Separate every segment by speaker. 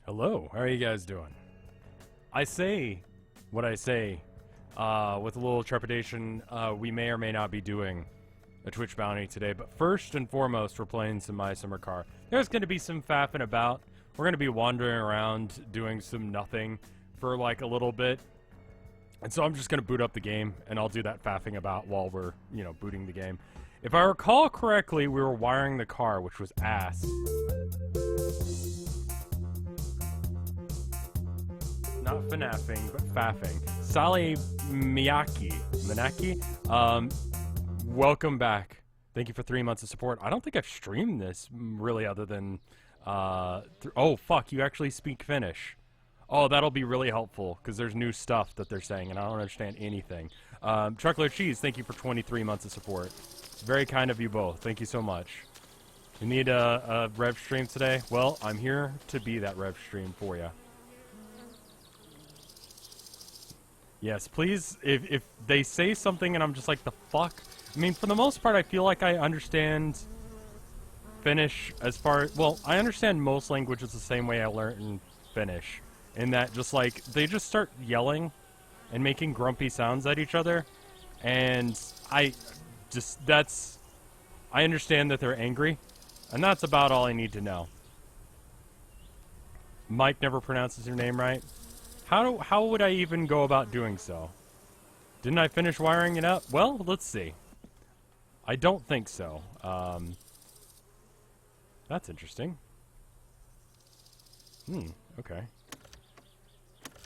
Speaker 1: Hello, how are you guys doing? I say what I say with a little trepidation. We may or may not be doing a Twitch bounty today, but first and foremost, we're playing some My Summer Car. There's going to be some faffing about. We're going to be wandering around doing some nothing for like a little bit. And so I'm just going to boot up the game, and I'll do that faffing about while we're, booting the game. If I recall correctly, we were wiring the car, which was ass. Not FNAFing, but faffing. Sally Miyaki. Welcome back. Thank you for 3 months of support. I don't think I've streamed this, really, other than... oh, fuck, you actually speak Finnish. Oh, that'll be really helpful, because there's new stuff that they're saying, and I don't understand anything. Truckler Cheese, thank you for 23 months of support. Very kind of you both. Thank you so much. You need a Rev stream today? Well, I'm here to be that Rev stream for you. Yes, please, if they say something and I'm just like, the fuck? I mean, for the most part, I feel like I understand Finnish as far... Well, I understand most languages the same way I learned Finnish. In that, just like, they just start yelling and making grumpy sounds at each other. And I understand that they're angry. And that's about all I need to know. Mike never pronounces your name right. How would I even go about doing so? Didn't I finish wiring it up? Well, let's see. I don't think so. That's interesting. Okay.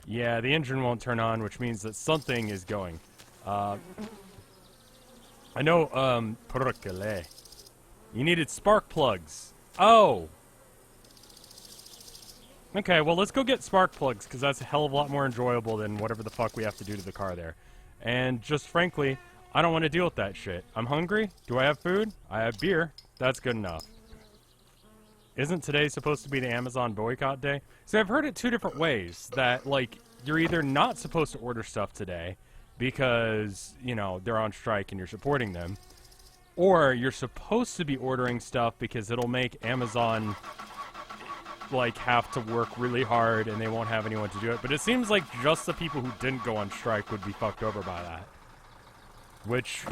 Speaker 1: Yeah, the engine won't turn on, which means that something is going. I know, you needed spark plugs. Oh! Okay, well, let's go get spark plugs, because that's a hell of a lot more enjoyable than whatever the fuck we have to do to the car there. And just frankly, I don't want to deal with that shit. I'm hungry. Do I have food? I have beer. That's good enough. Isn't today supposed to be the Amazon boycott day? See, I've heard it two different ways. That, like, you're either not supposed to order stuff today because, they're on strike and you're supporting them. Or you're supposed to be ordering stuff because it'll make Amazon... like have to work really hard and they won't have anyone to do it. But it seems like just the people who didn't go on strike would be fucked over by that. Which,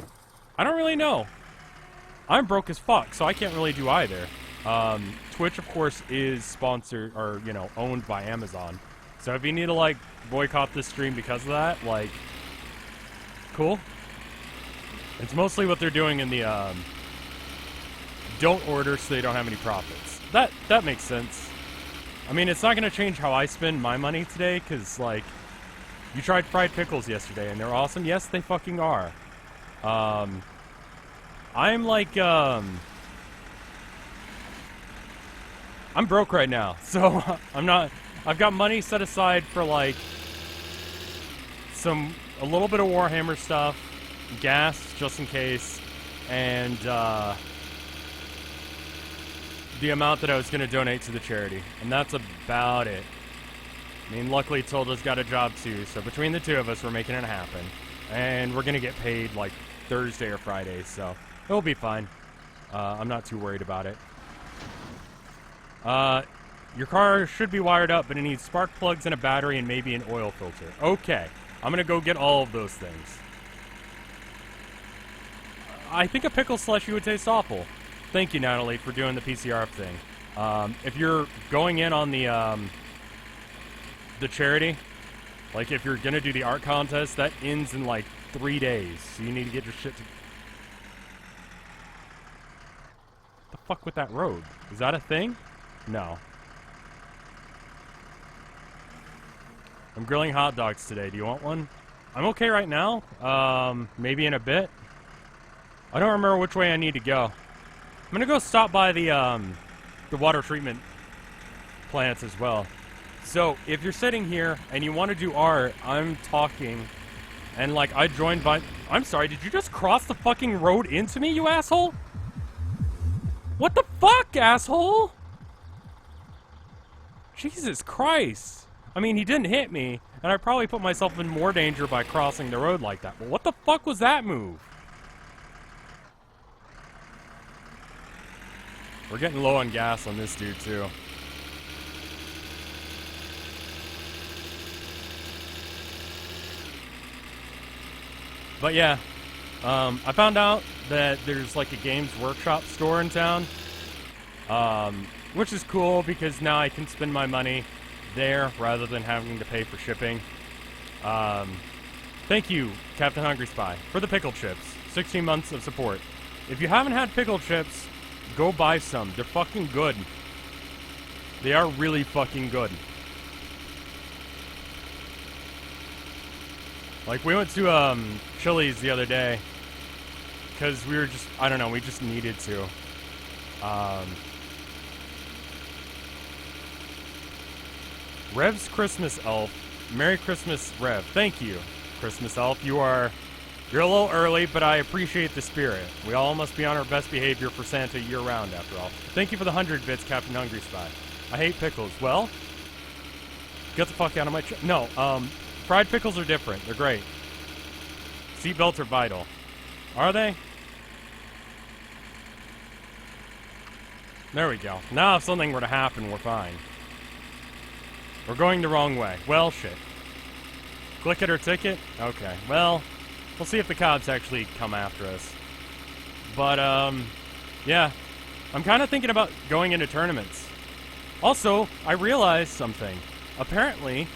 Speaker 1: I don't really know. I'm broke as fuck, so I can't really do either. Twitch, of course, is sponsored, or, owned by Amazon. So if you need to, like, boycott this stream because of that, like, cool. It's mostly what they're doing in the, don't order so they don't have any profits. That makes sense. I mean, it's not going to change how I spend my money today, because, like, you tried fried pickles yesterday, and they're awesome. Yes, they fucking are. I'm, like, I'm broke right now, so I'm not... I've got money set aside for, like, a little bit of Warhammer stuff, gas, just in case, and, the amount that I was going to donate to the charity. And that's about it. I mean, luckily Tilda's got a job too, so between the two of us, we're making it happen. And we're going to get paid, like, Thursday or Friday, so it'll be fine. I'm not too worried about it. Your car should be wired up, but it needs spark plugs and a battery and maybe an oil filter. Okay, I'm going to go get all of those things. I think a pickle slushy would taste awful. Thank you, Natalie, for doing the PCR thing. If you're going in on the charity, like if you're going to do the art contest, that ends in like 3 days. So you need to get your shit to... The fuck with that road? Is that a thing? No. I'm grilling hot dogs today. Do you want one? I'm okay right now. Maybe in a bit. I don't remember which way I need to go. I'm gonna go stop by the water treatment plants as well. So, if you're sitting here and you want to do art, I'm talking, and like, I joined by... I'm sorry, did you just cross the fucking road into me, you asshole? What the fuck, asshole? Jesus Christ. I mean, he didn't hit me, and I probably put myself in more danger by crossing the road like that. But what the fuck was that move? We're getting low on gas on this dude, too. But yeah, I found out that there's like a Games Workshop store in town, which is cool because now I can spend my money there rather than having to pay for shipping. Thank you, Captain Hungry Spy, for the pickle chips. 16 months of support. If you haven't had pickle chips, go buy some. They're fucking good. They are really fucking good. Like, we went to Chili's the other day because we were just, I don't know, we just needed to. Rev's Christmas Elf. Merry Christmas, Rev. Thank you, Christmas Elf. You're a little early, but I appreciate the spirit. We all must be on our best behavior for Santa year-round, after all. Thank you for the 100 bits, Captain Hungry Spy. I hate pickles. Well, get the fuck out of my no, fried pickles are different. They're great. Seatbelts are vital. Are they? There we go. Now if something were to happen, we're fine. We're going the wrong way. Well, shit. Click it or ticket? Okay. Well, we'll see if the cops actually come after us. But, yeah. I'm kind of thinking about going into tournaments. Also, I realized something. Apparently,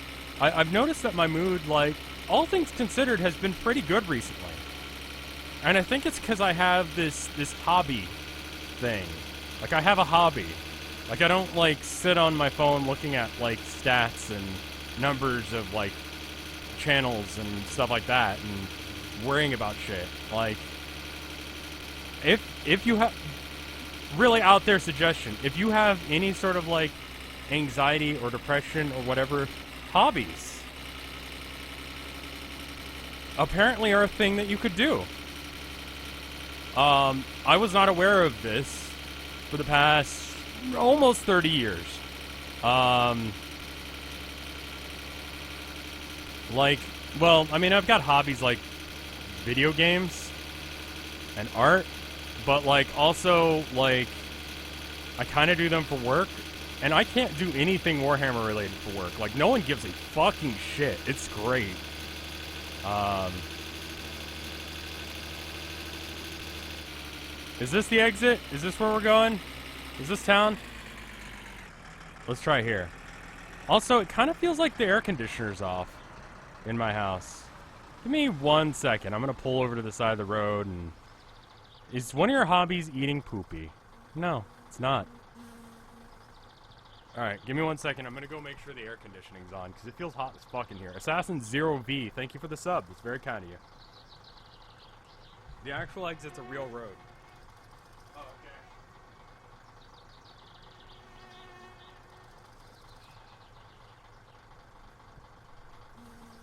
Speaker 1: I've noticed that my mood, like, all things considered, has been pretty good recently. And I think it's because I have this hobby thing. Like, I have a hobby. Like, I don't, like, sit on my phone looking at, like, stats and numbers of, like, channels and stuff like that and worrying about shit. Like, if you have... Really out there suggestion. If you have any sort of, like, anxiety or depression or whatever, hobbies apparently are a thing that you could do. I was not aware of this for the past almost 30 years. Like, well, I mean, I've got hobbies like video games and art, but, like, also, like, I kind of do them for work, and I can't do anything Warhammer related for work. Like, no one gives a fucking shit. It's great. Is this the exit? Is this where we're going? Is this town? Let's try here. Also, it kind of feels like the air conditioner's off in my house. Give me 1 second. I'm going to pull over to the side of the road and... Is one of your hobbies eating poopy? No, it's not. Alright, give me 1 second. I'm going to go make sure the air conditioning's on, because it feels hot as fuck in here. Assassin0V, thank you for the sub. It's very kind of you. The actual exit's a real road. Oh, okay.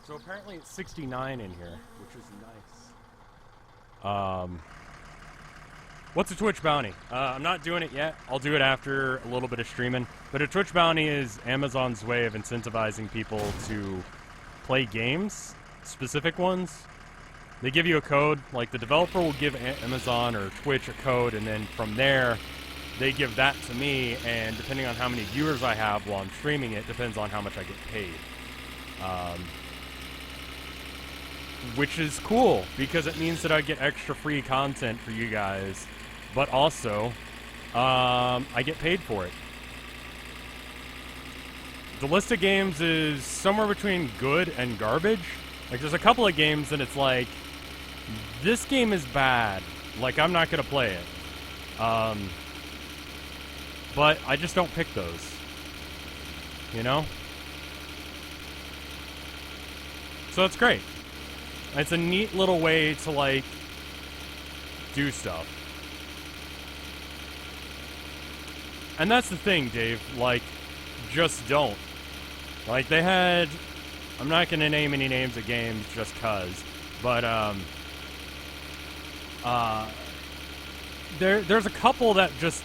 Speaker 1: So apparently it's 69 in here, which is nice. What's a Twitch bounty? I'm not doing it yet. I'll do it after a little bit of streaming. But a Twitch bounty is Amazon's way of incentivizing people to play games, specific ones. They give you a code. Like, the developer will give Amazon or Twitch a code, and then from there, they give that to me, and depending on how many viewers I have while I'm streaming it, depends on how much I get paid. Which is cool, because it means that I get extra free content for you guys, but also, I get paid for it. The list of games is somewhere between good and garbage. Like, there's a couple of games that it's like, this game is bad, like, I'm not gonna play it. But I just don't pick those. You know? So it's great. It's a neat little way to, like, do stuff. And that's the thing, Dave. Like, just don't. Like, they had... I'm not going to name any names of games just 'cause. But, there's a couple that just...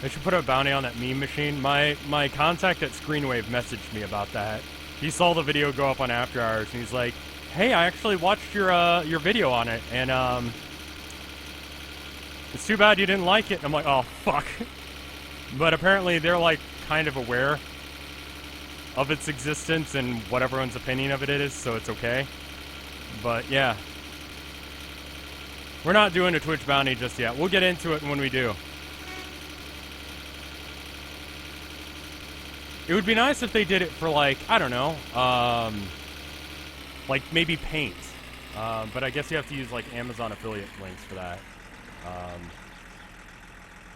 Speaker 1: I should put a bounty on that meme machine. My contact at Screenwave messaged me about that. He saw the video go up on After Hours, and he's like, hey, I actually watched your video on it, and, it's too bad you didn't like it. And I'm like, oh, fuck. But apparently they're, like, kind of aware of its existence and what everyone's opinion of it is, so it's okay. But yeah. We're not doing a Twitch bounty just yet. We'll get into it when we do. It would be nice if they did it for, like, I don't know, like maybe paint. But I guess you have to use, like, Amazon affiliate links for that.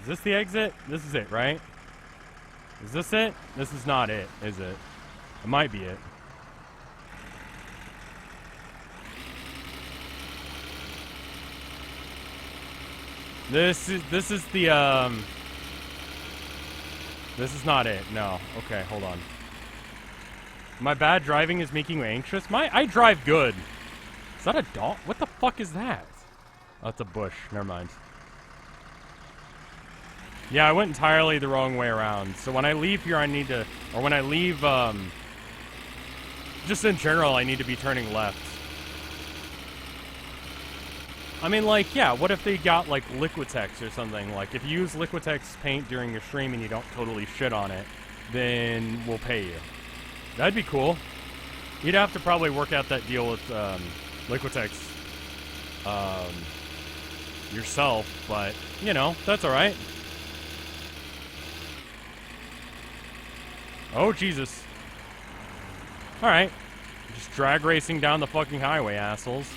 Speaker 1: Is this the exit? This is it, right? Is this it? This is not it, is it? It might be it. This is the, this is not it, no. Okay, hold on. My bad driving is making you anxious? I drive good. Is that a dog? What the fuck is that? Oh, that's a bush. Never mind. Yeah, I went entirely the wrong way around. So when I leave here, I need to... Or when I leave, just in general, I need to be turning left. I mean, like, yeah, what if they got, like, Liquitex or something? Like, if you use Liquitex paint during your stream and you don't totally shit on it, then we'll pay you. That'd be cool. You'd have to probably work out that deal with, Liquitex, yourself, but, you know, that's alright. Oh, Jesus. Alright. Just drag racing down the fucking highway, assholes.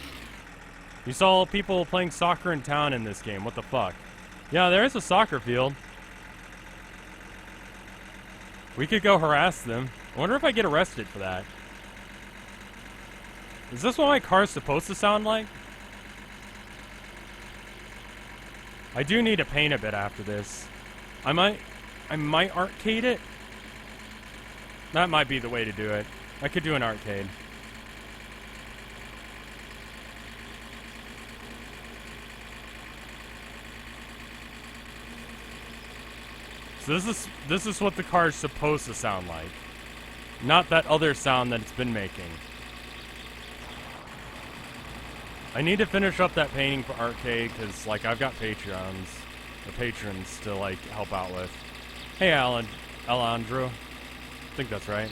Speaker 1: You saw people playing soccer in town in this game. What the fuck? Yeah, there is a soccer field. We could go harass them. I wonder if I get arrested for that. Is this what my car's supposed to sound like? I do need to paint a bit after this. I might arcade it. That might be the way to do it. I could do an arcade. So this is what the car's supposed to sound like. Not that other sound that it's been making. I need to finish up that painting for arcade because, like, I've got patrons to, like, help out with. Hey, Alejandro. I think that's right.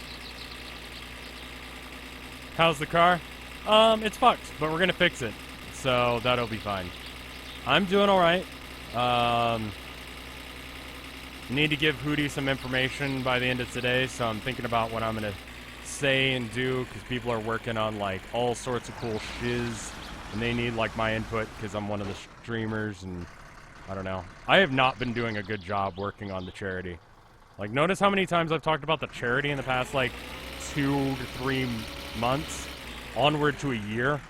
Speaker 1: How's the car? It's fucked, but we're gonna fix it. So that'll be fine. I'm doing alright. Need to give Hootie some information by the end of today, so I'm thinking about what I'm gonna say and do, because people are working on, like, all sorts of cool shiz, and they need, like, my input, because I'm one of the streamers, and I don't know. I have not been doing a good job working on the charity. Like, notice how many times I've talked about the charity in the past, like, 2 to 3 months, onward to a year.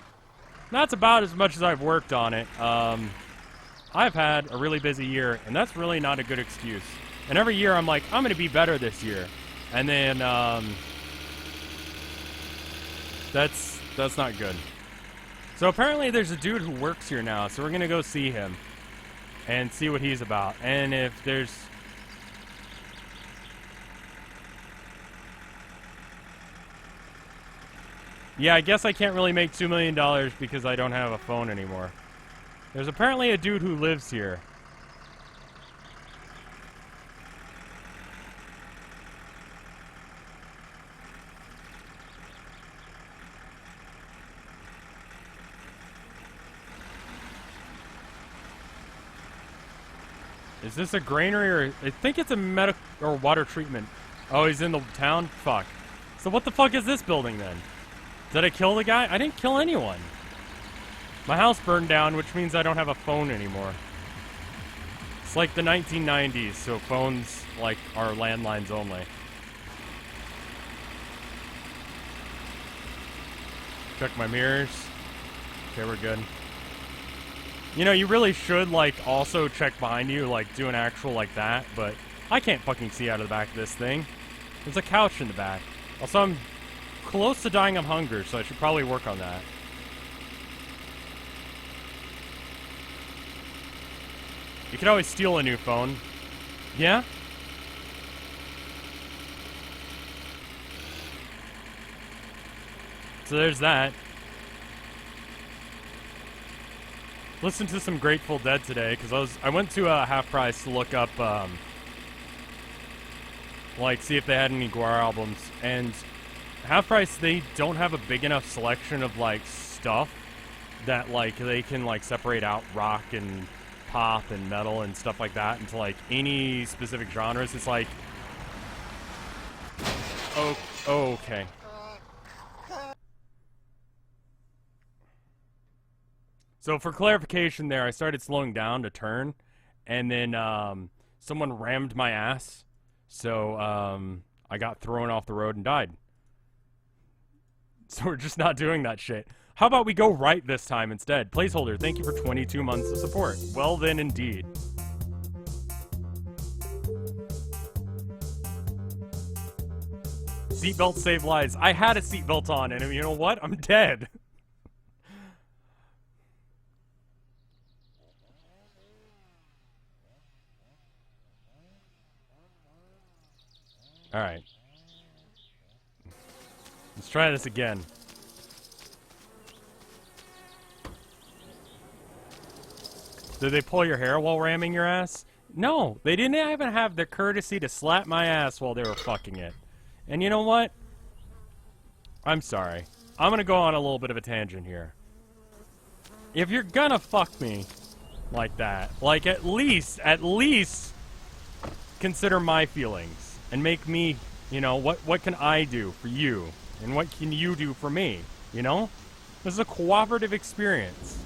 Speaker 1: That's about as much as I've worked on it. I've had a really busy year, and that's really not a good excuse. And every year I'm like, I'm going to be better this year. And then, that's not good. So apparently there's a dude who works here now, so we're going to go see him and see what he's about. And if there's... Yeah, I guess I can't really make $2 million because I don't have a phone anymore. There's apparently a dude who lives here. Is this a granary or... I think it's a medical or water treatment. Oh, he's in the town? Fuck. So what the fuck is this building then? Did I kill the guy? I didn't kill anyone. My house burned down, which means I don't have a phone anymore. It's like the 1990s, so phones, like, are landlines only. Check my mirrors. Okay, we're good. You know, you really should, like, also check behind you, like, do an actual like that, but I can't fucking see out of the back of this thing. There's a couch in the back. Also, I'm close to dying of hunger, so I should probably work on that. You can always steal a new phone. Yeah? So there's that. Listened to some Grateful Dead today, because I went to Half Price to look up, like, see if they had any Guar albums, and Half Price, they don't have a big enough selection of, like, stuff that, like, they can, like, separate out rock and pop and metal and stuff like that into, like, any specific genres. It's like, oh, okay. So for clarification there, I started slowing down to turn, and then someone rammed my ass, so I got thrown off the road and died. So we're just not doing that shit. How about we go right this time instead? Placeholder, thank you for 22 months of support. Well then, indeed. Seatbelt save lives. I had a seatbelt on, and you know what? I'm dead. Alright. Let's try this again. Did they pull your hair while ramming your ass? No, they didn't even have the courtesy to slap my ass while they were fucking it. And you know what? I'm sorry. I'm gonna go on a little bit of a tangent here. If you're gonna fuck me like that, like at least consider my feelings. And make me, you know, what can I do for you? And what can you do for me? You know? This is a cooperative experience.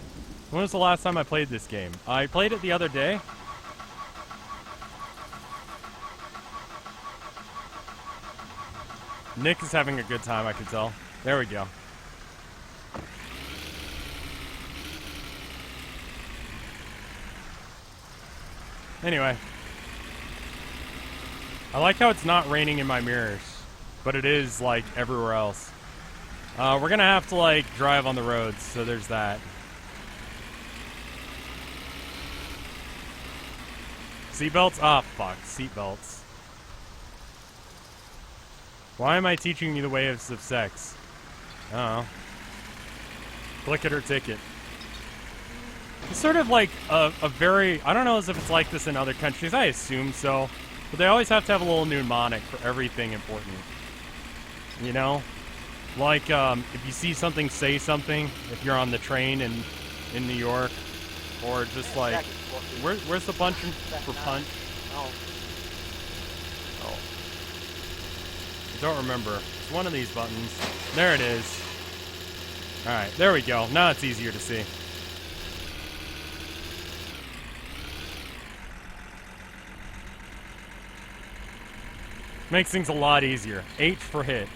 Speaker 1: When was the last time I played this game? I played it the other day. Nick is having a good time, I can tell. There we go. Anyway. I like how it's not raining in my mirrors, but it is, like, everywhere else. We're gonna have to, like, drive on the roads, so there's that. Seatbelts? Ah, fuck. Seatbelts. Why am I teaching you the ways of sex? I don't know. Click it or ticket. It's sort of like a very... I don't know as if it's like this in other countries. I assume so. But they always have to have a little mnemonic for everything important. You know? Like, if you see something, say something. If you're on the train in New York. Or just like... Where's the punch for punch? Oh. I don't remember. It's one of these buttons. There it is. Alright, there we go. Now it's easier to see. Makes things a lot easier. H for hit.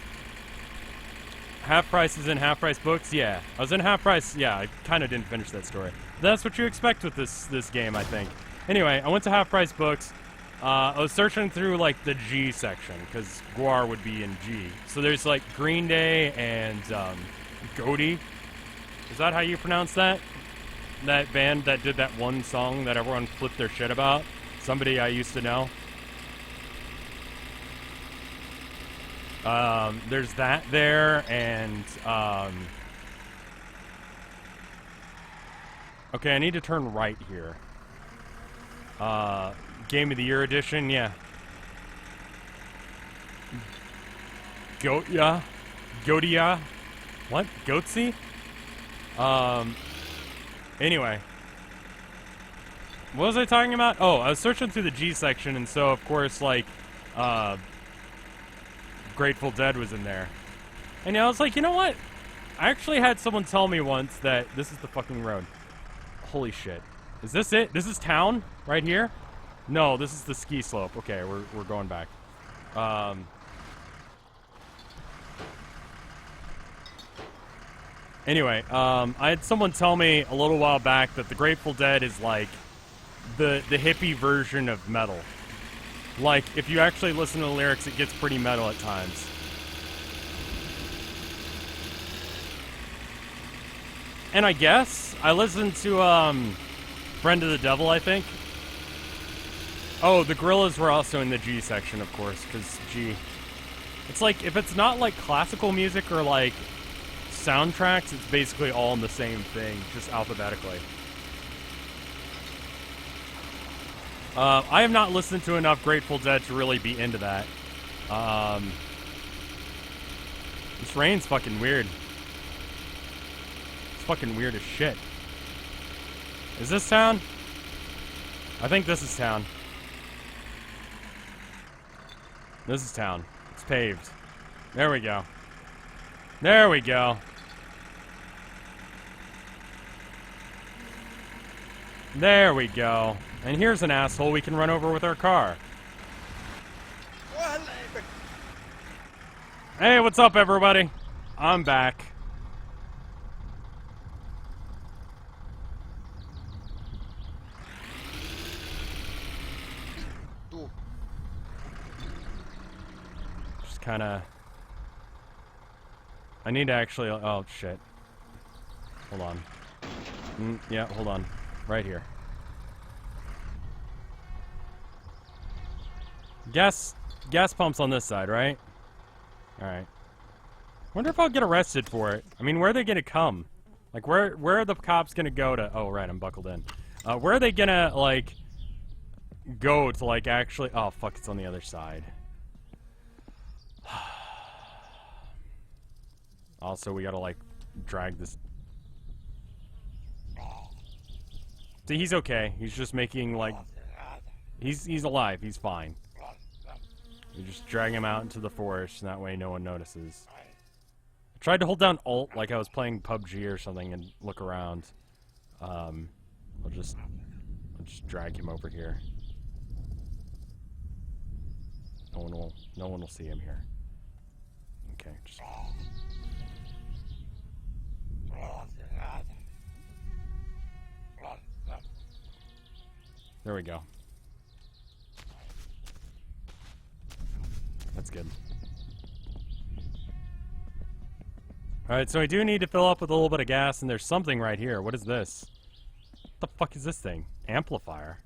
Speaker 1: Half prices in half price books? Yeah. I was in half price. Yeah, I kind of didn't finish that story. That's what you expect with this game, I think. Anyway, I went to half price books. I was searching through, like, the G section, because Guar would be in G. So there's, like, Green Day and Goaty. Is that how you pronounce that? That band that did that one song that everyone flipped their shit about? Somebody I used to know. There's that there, and, okay, I need to turn right here. Game of the Year edition, yeah. Goatia? What? Goatsy? Anyway. What was I talking about? Oh, I was searching through the G section, and so, of course, like, Grateful Dead was in there. And I was like, you know what? I actually had someone tell me once that this is the fucking road. Holy shit. Is this it? This is town? Right here? No, this is the ski slope. Okay, we're going back. Anyway, I had someone tell me a little while back that the Grateful Dead is like the hippie version of metal. Like, if you actually listen to the lyrics, it gets pretty metal at times. And I guess I listened to Friend of the Devil, I think. Oh, the Gorillaz were also in the G section, of course, because G. It's like, if it's not like classical music or like soundtracks, it's basically all in the same thing, just alphabetically. I have not listened to enough Grateful Dead to really be into that. This rain's fucking weird. fucking weird as shit. Is this town? I think this is town. This is town. It's paved. There we go. There we go. There we go. And here's an asshole we can run over with our car. Hey, what's up, everybody? I'm back. Just kind of... I need to actually... Oh, shit. Hold on. Yeah, hold on. Right here. Gas pump's on this side, right? Alright. Wonder if I'll get arrested for it. I mean, where are they gonna come? Like, where are the cops gonna go to... Oh, right, I'm buckled in. Where are they gonna, like, go to, like, actually... Oh, fuck, it's on the other side. Also, we gotta, like, drag this... See, he's okay. He's just making, like... He's alive. He's fine. You just drag him out into the forest, and that way no one notices. I tried to hold down Alt like I was playing PUBG or something and look around. I'll just drag him over here. No one will see him here. Okay, just... There we go. That's good. Alright, so I do need to fill up with a little bit of gas, and there's something right here. What is this? What the fuck is this thing? Amplifier.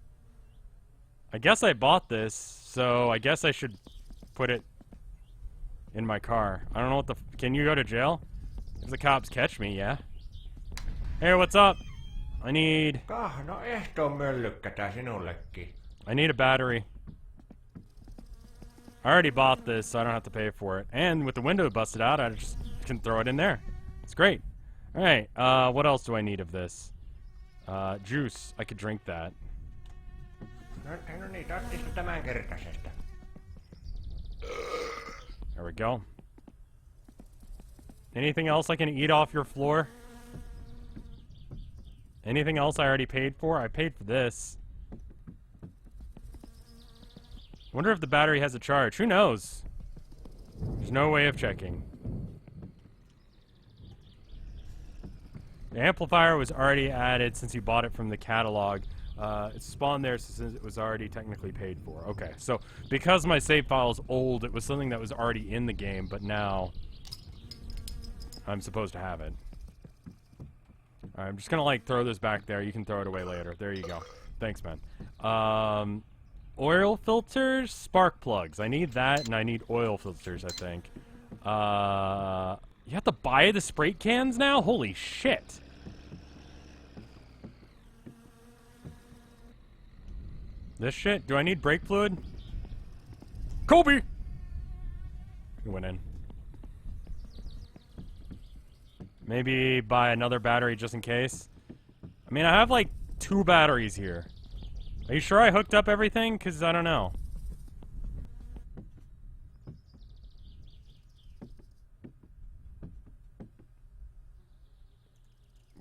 Speaker 1: I guess I bought this, so I guess I should put it in my car. I don't know what the... Can you go to jail? If the cops catch me, yeah. Hey, what's up? I need... I need a battery. I already bought this, so I don't have to pay for it. And with the window busted out, I just can throw it in there. It's great. Alright, what else do I need of this? Juice. I could drink that. There we go. Anything else I can eat off your floor? Anything else I already paid for? I paid for this. Wonder if the battery has a charge. Who knows? There's no way of checking. The amplifier was already added since you bought it from the catalog. It spawned there since it was already technically paid for. Okay, so because my save file is old, it was something that was already in the game, but now I'm supposed to have it. Alright, I'm just gonna, like, throw this back there. You can throw it away later. There you go. Thanks, man. Oil filters, spark plugs. I need that, and I need oil filters, I think. You have to buy the spray cans now? Holy shit. This shit? Do I need brake fluid? Kobe! He went in. Maybe buy another battery just in case. I mean, I have like 2 batteries here. Are you sure I hooked up everything? Because I don't know.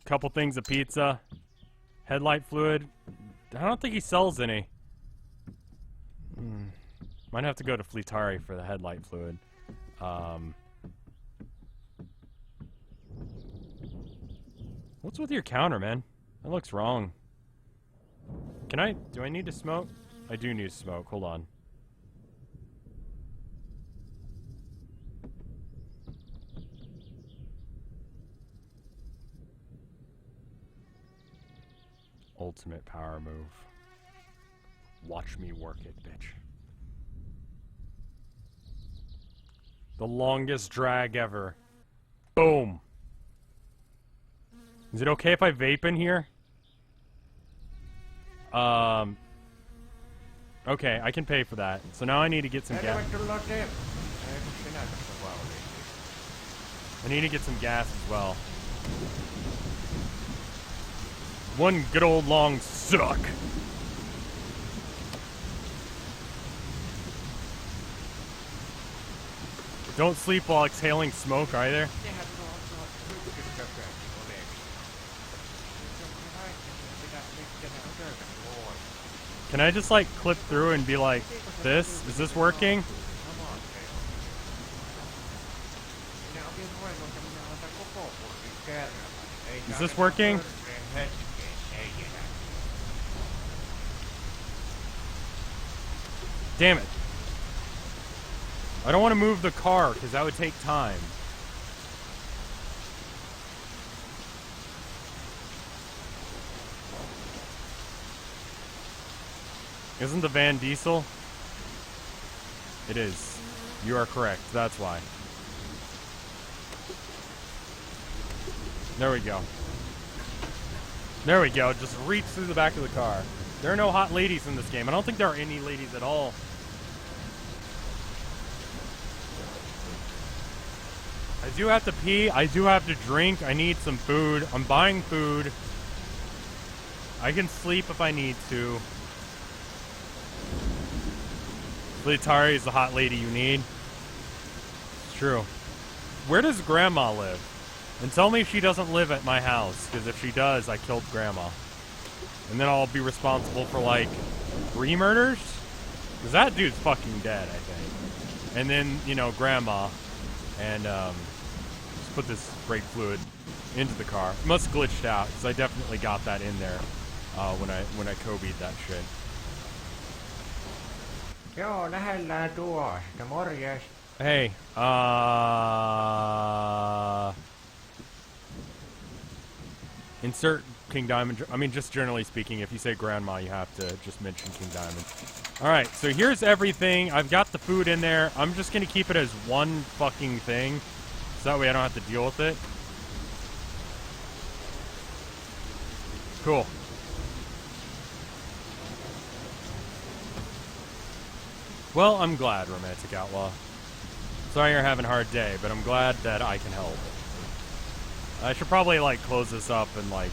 Speaker 1: Couple things of pizza. Headlight fluid. I don't think he sells any. Might have to go to Fleetari for the headlight fluid. What's with your counter, man? That looks wrong. Do I need to smoke? I do need to smoke. Hold on. Ultimate power move. Watch me work it, bitch. The longest drag ever. Boom. Is it okay if I vape in here? Okay, I can pay for that. So now I need to get some gas. I need to get some gas as well. One good old long suck. Don't sleep while exhaling smoke either. Can I just like clip through and be like, this? Is this working? Is this working? Damn it. I don't want to move the car because that would take time. Isn't the van diesel? It is. You are correct. That's why. There we go. There we go. Just reach through the back of the car. There are no hot ladies in this game. I don't think there are any ladies at all. I do have to pee. I do have to drink. I need some food. I'm buying food. I can sleep if I need to. Atari is the hot lady you need. It's true. Where does Grandma live? And tell me she doesn't live at my house, because if she does, I killed Grandma. And then I'll be responsible for, like, 3 murders? Because that dude's fucking dead, I think. And then, you know, Grandma. And, just put this brake fluid into the car. It must have glitched out, because I definitely got that in there when I Kobe'd that shit.
Speaker 2: Joo, lähellään tuosta. Morjes.
Speaker 1: Hey, insert King Diamond. I mean, just generally speaking, if you say Grandma, you have to just mention King Diamond. Alright, so here's everything. I've got the food in there. I'm just gonna keep it as one fucking thing, so that way I don't have to deal with it. Cool. Well, I'm glad, Romantic Outlaw. Sorry you're having a hard day, but I'm glad that I can help. I should probably, like, close this up and, like...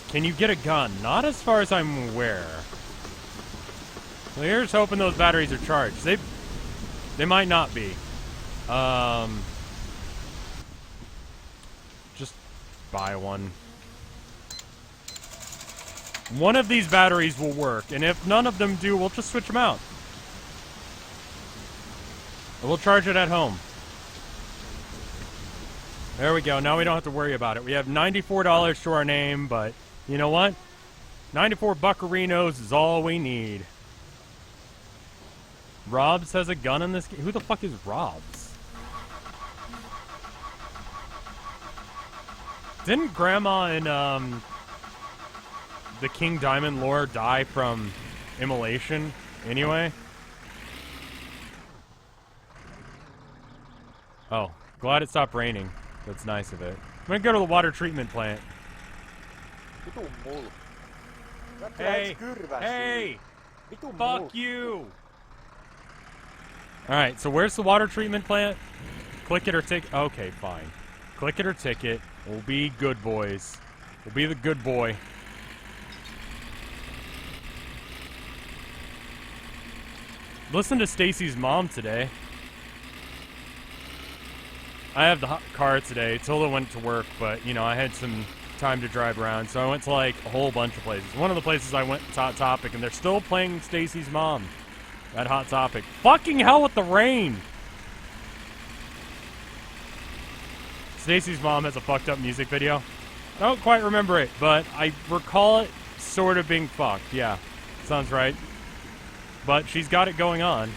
Speaker 1: Can you get a gun? Not as far as I'm aware. Well, here's hoping those batteries are charged. They might not be. Just buy one. One of these batteries will work, and if none of them do, we'll just switch them out. And we'll charge it at home. There we go. Now we don't have to worry about it. We have $94 to our name, but you know what? 94 buccarinos is all we need. Robs has a gun in this game. Who the fuck is Robs? Didn't Grandma in the King Diamond lore die from immolation anyway? Oh, glad it stopped raining. That's nice of it. I'm gonna go to the water treatment plant. Hey! Hey! Fuck you! Alright, so where's the water treatment plant? Click it or tick. Okay, fine. Click it or ticket. We'll be good boys. We'll be the good boy. Listen to Stacy's mom today. I have the car today. Tilda went to work, but, you know, I had some time to drive around, so I went to, like, a whole bunch of places. One of the places I went to Hot Topic, and they're still playing Stacy's mom at Hot Topic. Fucking hell with the rain! Stacy's mom has a fucked up music video. I don't quite remember it, but I recall it sort of being fucked. Yeah, sounds right. But she's got it going on.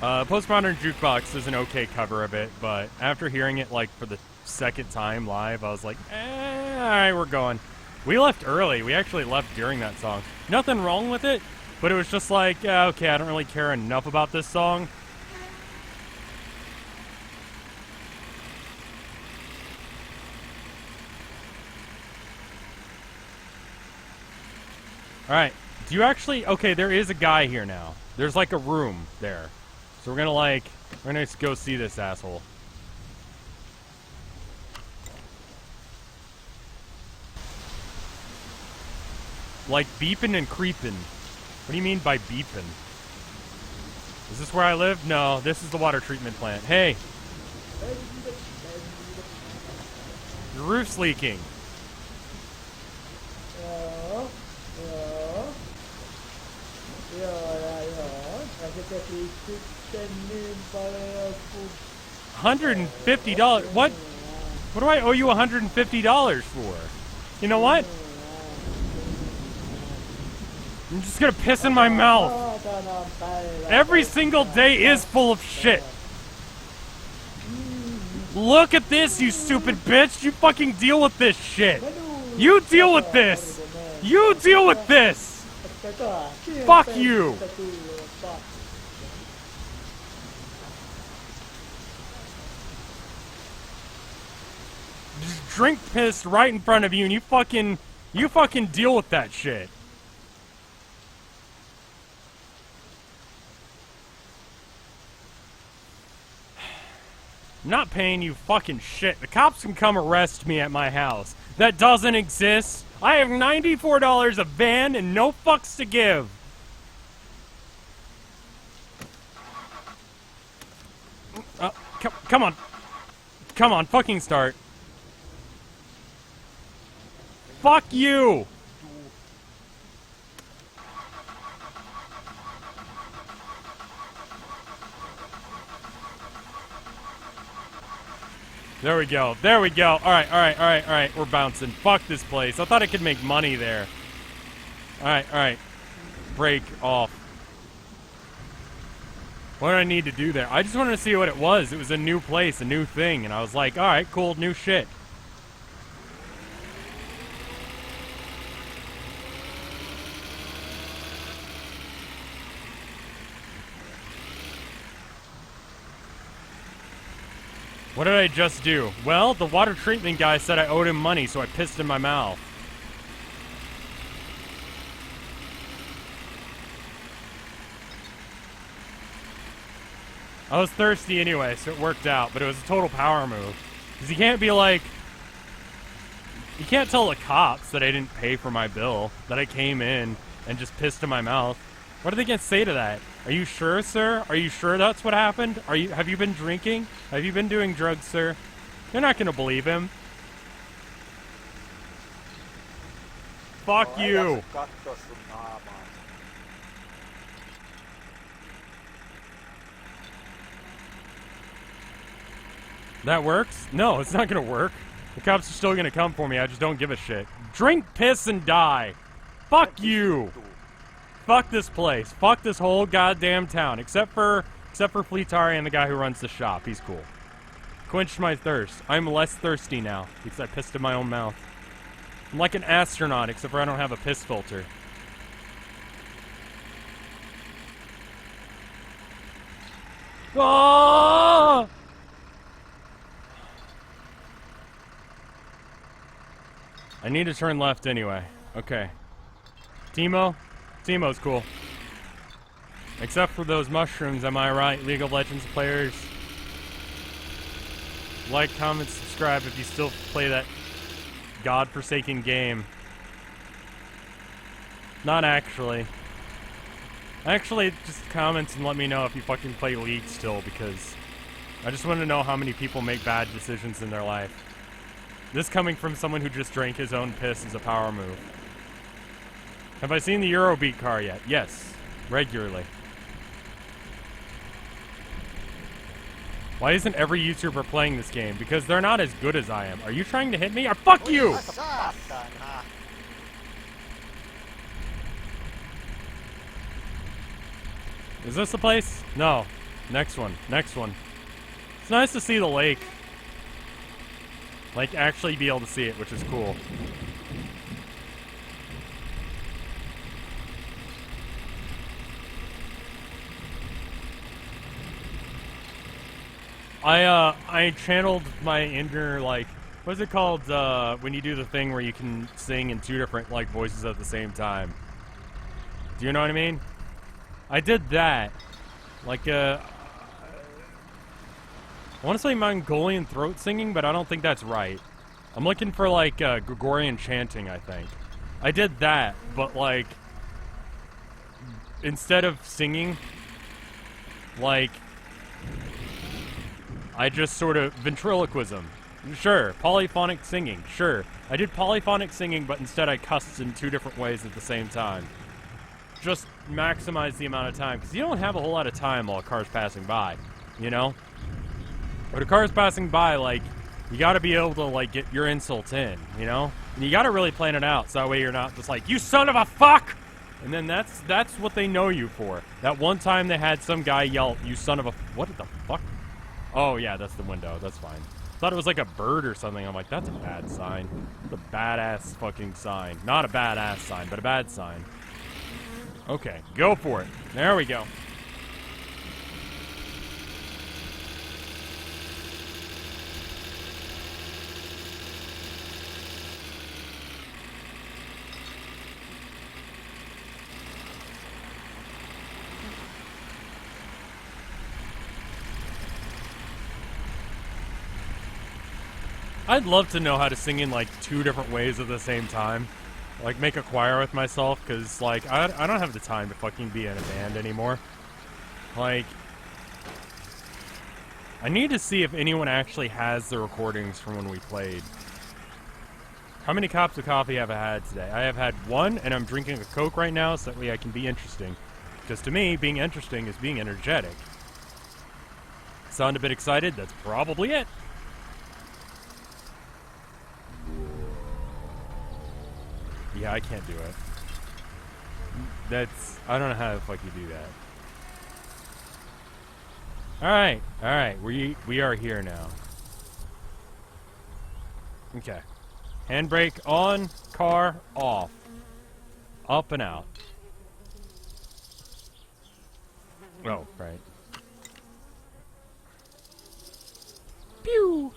Speaker 1: Postmodern Jukebox is an okay cover of it, but after hearing it, like, for the second time live, I was like, alright, we're going. We left early. We actually left during that song. Nothing wrong with it, but it was just like, okay, I don't really care enough about this song. Alright, do you actually... Okay, there is a guy here now. There's like a room there. So we're gonna go see this asshole. Like beeping and creeping. What do you mean by beeping? Is this where I live? No, this is the water treatment plant. Hey! Your roof's leaking. $150? What? What do I owe you $150 for? You know what? I'm just gonna piss in my mouth. Every single day is full of shit. Look at this, you stupid bitch. You fucking deal with this shit. You deal with this. You deal with this. Fuck you. Just drink piss right in front of you and you fucking deal with that shit. I'm not paying you fucking shit. The cops can come arrest me at my house. That doesn't exist. I have $94 a van and no fucks to give. Come on. Come on, fucking start. Fuck you! There we go. There we go. Alright, alright, alright, alright. We're bouncing. Fuck this place. I thought I could make money there. Alright, alright. Break off. What did I need to do there? I just wanted to see what it was. It was a new place, a new thing. And I was like, alright, cool, new shit. What did I just do? Well, the water treatment guy said I owed him money, so I pissed in my mouth. I was thirsty anyway, so it worked out, but it was a total power move. Because you can't be like... You can't tell the cops that I didn't pay for my bill, that I came in and just pissed in my mouth. What are they going to say to that? Are you sure, sir? Are you sure that's what happened? Have you been drinking? Have you been doing drugs, sir? They're not going to believe him. Fuck you. That works? No, it's not going to work. The cops are still going to come for me. I just don't give a shit. Drink piss and die. Fuck you. Fuck this place. Fuck this whole goddamn town. Except for Fleetari and the guy who runs the shop. He's cool. Quenched my thirst. I'm less thirsty now because I pissed in my own mouth. I'm like an astronaut, except for I don't have a piss filter. Oh! I need to turn left anyway. Okay. Teemo's cool. Except for those mushrooms, am I right? League of Legends players. Like, comment, subscribe if you still play that godforsaken game. Not actually. Actually, just comment and let me know if you fucking play League still, because I just want to know how many people make bad decisions in their life. This coming from someone who just drank his own piss is a power move. Have I seen the Eurobeat car yet? Yes. Regularly. Why isn't every YouTuber playing this game? Because they're not as good as I am. Are you trying to hit me? Or fuck you! Is this the place? No. Next one. Next one. It's nice to see the lake. Like, actually be able to see it, which is cool. I channeled my inner, like, what's it called, when you do the thing where you can sing in two different, like, voices at the same time? Do you know what I mean? I did that. Like, I want to say Mongolian throat singing, but I don't think that's right. I'm looking for, like, Gregorian chanting, I think. I did that, but, like, instead of singing, like, I just sort of ventriloquism. Sure. Polyphonic singing. Sure. I did polyphonic singing, but instead I cussed in 2 different ways at the same time. Just maximize the amount of time, because you don't have a whole lot of time while a car's passing by, you know? But a car's passing by, like, you gotta be able to, like, get your insults in, you know? And you gotta really plan it out, so that way you're not just like, you son of a fuck! And then that's what they know you for. That one time they had some guy yell, you son of a... What the fuck? Oh, yeah, that's the window. That's fine. Thought it was like a bird or something. I'm like, that's a bad sign. It's a badass fucking sign. Not a badass sign, but a bad sign. Okay, go for it. There we go. I'd love to know how to sing in, like, 2 different ways at the same time. Like, make a choir with myself, because, like, I don't have the time to fucking be in a band anymore. Like, I need to see if anyone actually has the recordings from when we played. How many cups of coffee have I had today? I have had 1, and I'm drinking a Coke right now, so that way I can be interesting. Because to me, being interesting is being energetic. Sound a bit excited? That's probably it. Yeah, I can't do it. I don't know how the fuck you do that. Alright, we are here now. Okay. Handbrake on, car off. Up and out. Oh, right. Pew!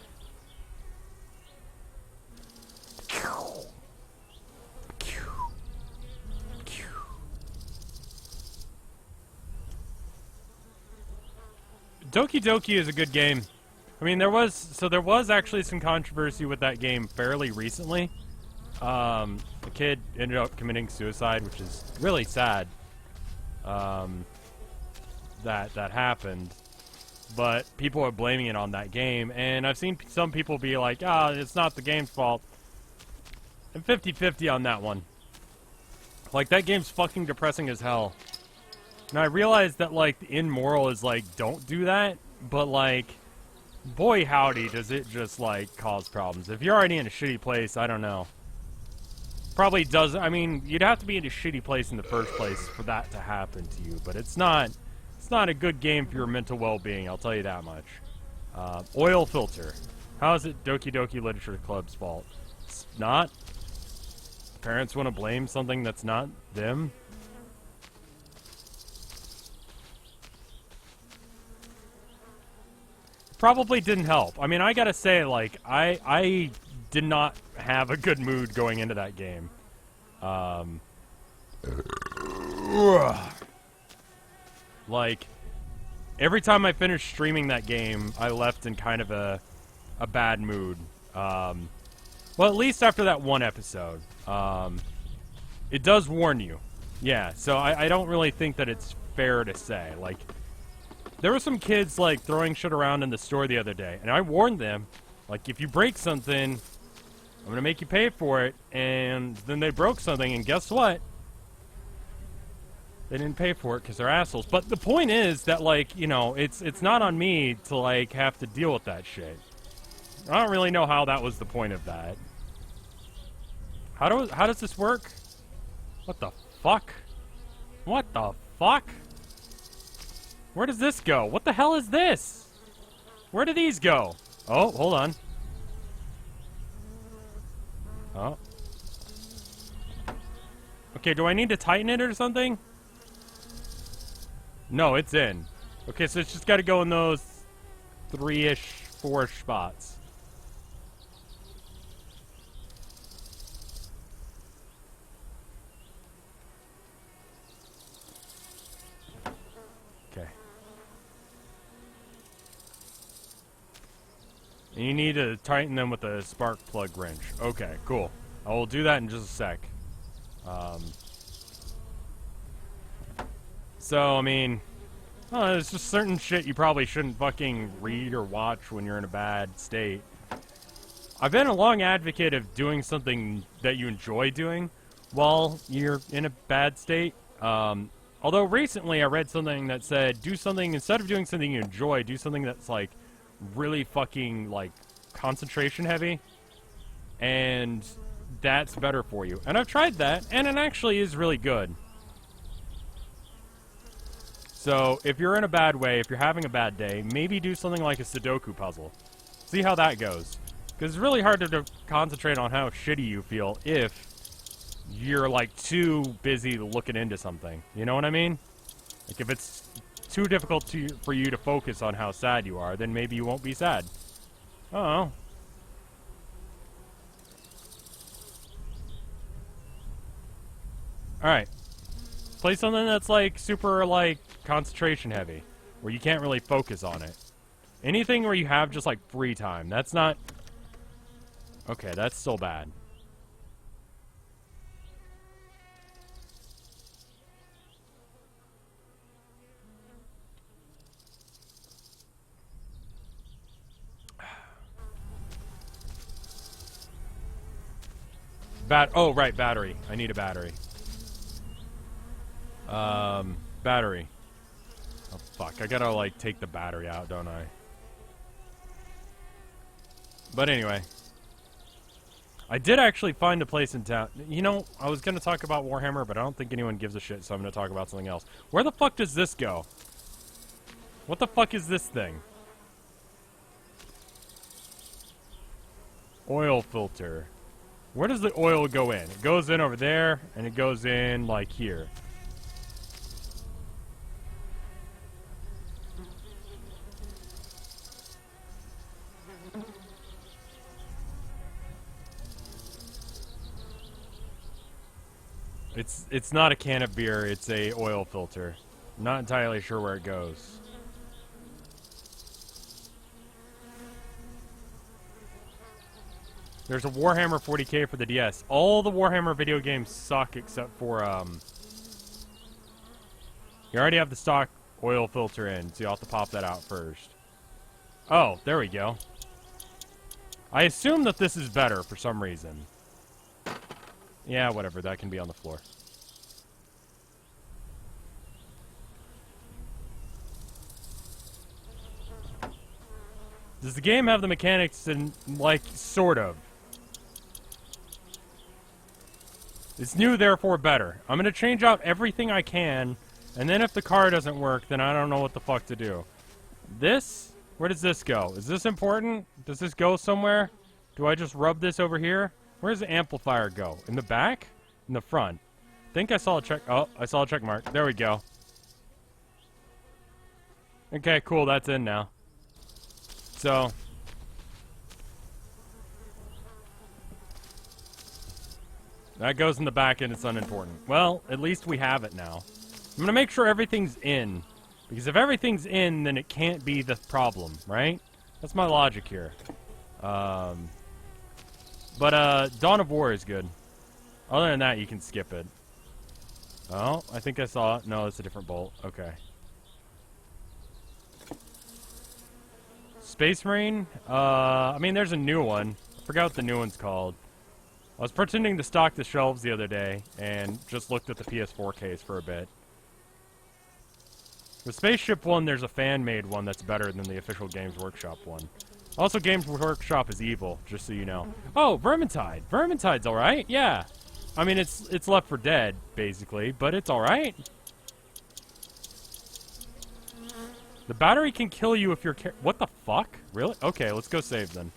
Speaker 1: Doki Doki is a good game. I mean, there was actually some controversy with that game fairly recently. A kid ended up committing suicide, which is really sad. That happened, but people are blaming it on that game, and I've seen some people be like, it's not the game's fault. I'm 50-50 on that one. Like, that game's fucking depressing as hell. Now, I realize that, like, the end moral is, like, don't do that, but, like, boy howdy does it just, like, cause problems. If you're already in a shitty place, I don't know. Probably does, I mean, you'd have to be in a shitty place in the first place for that to happen to you, but it's not a good game for your mental well-being, I'll tell you that much. Oil filter. How is it Doki Doki Literature Club's fault? It's not. Parents want to blame something that's not them. Probably didn't help. I mean, I gotta say, like, I did not have a good mood going into that game. Like, every time I finished streaming that game, I left in kind of a bad mood. Well, at least after that one episode. It does warn you. Yeah, so I don't really think that it's fair to say. Like, there were some kids, like, throwing shit around in the store the other day, and I warned them, like, if you break something, I'm gonna make you pay for it, and then they broke something, and guess what? They didn't pay for it because they're assholes. But the point is that, like, you know, it's not on me to, like, have to deal with that shit. I don't really know how that was the point of that. How does this work? What the fuck? What the fuck? Where does this go? What the hell is this? Where do these go? Oh, hold on. Oh. Okay, do I need to tighten it or something? No, it's in. Okay, so it's just got to go in those 3-ish, 4-ish spots. And you need to tighten them with a spark plug wrench. Okay, cool. I will do that in just a sec. So, I mean, there's just certain shit you probably shouldn't fucking read or watch when you're in a bad state. I've been a long advocate of doing something that you enjoy doing while you're in a bad state. Although recently I read something that said, do something, instead of doing something you enjoy, do something that's like really fucking like concentration heavy. And that's better for you. And I've tried that, and it actually is really good. So if you're in a bad way, if you're having a bad day, maybe do something like a Sudoku puzzle. See how that goes. Because it's really hard to concentrate on how shitty you feel if you're, like, too busy looking into something. You know what I mean? Like, if it's too difficult for you to focus on how sad you are, then maybe you won't be sad. Oh. Alright. Play something that's, like, super, like, concentration heavy. Where you can't really focus on it. Anything where you have just, like, free time. That's not... Okay, that's still bad. Oh, right, battery. I need a battery. Battery. Oh, fuck. I gotta, like, take the battery out, don't I? But anyway. I did actually find a place in town. You know, I was gonna talk about Warhammer, but I don't think anyone gives a shit, so I'm gonna talk about something else. Where the fuck does this go? What the fuck is this thing? Oil filter. Where does the oil go in? It goes in over there, and it goes in, like, here. It's not a can of beer, it's a oil filter. I'm not entirely sure where it goes. There's a Warhammer 40k for the DS. All the Warhammer video games suck except for, you already have the stock oil filter in, so you'll have to pop that out first. Oh, there we go. I assume that this is better for some reason. Yeah, whatever, that can be on the floor. Does the game have the mechanics in, like, sort of? It's new, therefore better. I'm gonna change out everything I can, and then if the car doesn't work, then I don't know what the fuck to do. This? Where does this go? Is this important? Does this go somewhere? Do I just rub this over here? Where does the amplifier go? In the back? In the front? I think I saw a check... Oh, I saw a check mark. There we go. Okay, cool. That's in now. So... that goes in the back and it's unimportant. Well, at least we have it now. I'm gonna make sure everything's in. Because if everything's in, then it can't be the problem, right? That's my logic here. But Dawn of War is good. Other than that, you can skip it. Oh, I think I saw it. No, it's a different bolt. Okay. Space Marine? I mean, there's a new one. I forgot what the new one's called. I was pretending to stock the shelves the other day, and just looked at the PS4 case for a bit. The Spaceship one, there's a fan-made one that's better than the official Games Workshop one. Also, Games Workshop is evil, just so you know. Oh, Vermintide. Vermintide's alright, yeah. I mean, it's Left 4 Dead, basically, but it's alright. The battery can kill you if you're what the fuck? Really? Okay, let's go save then.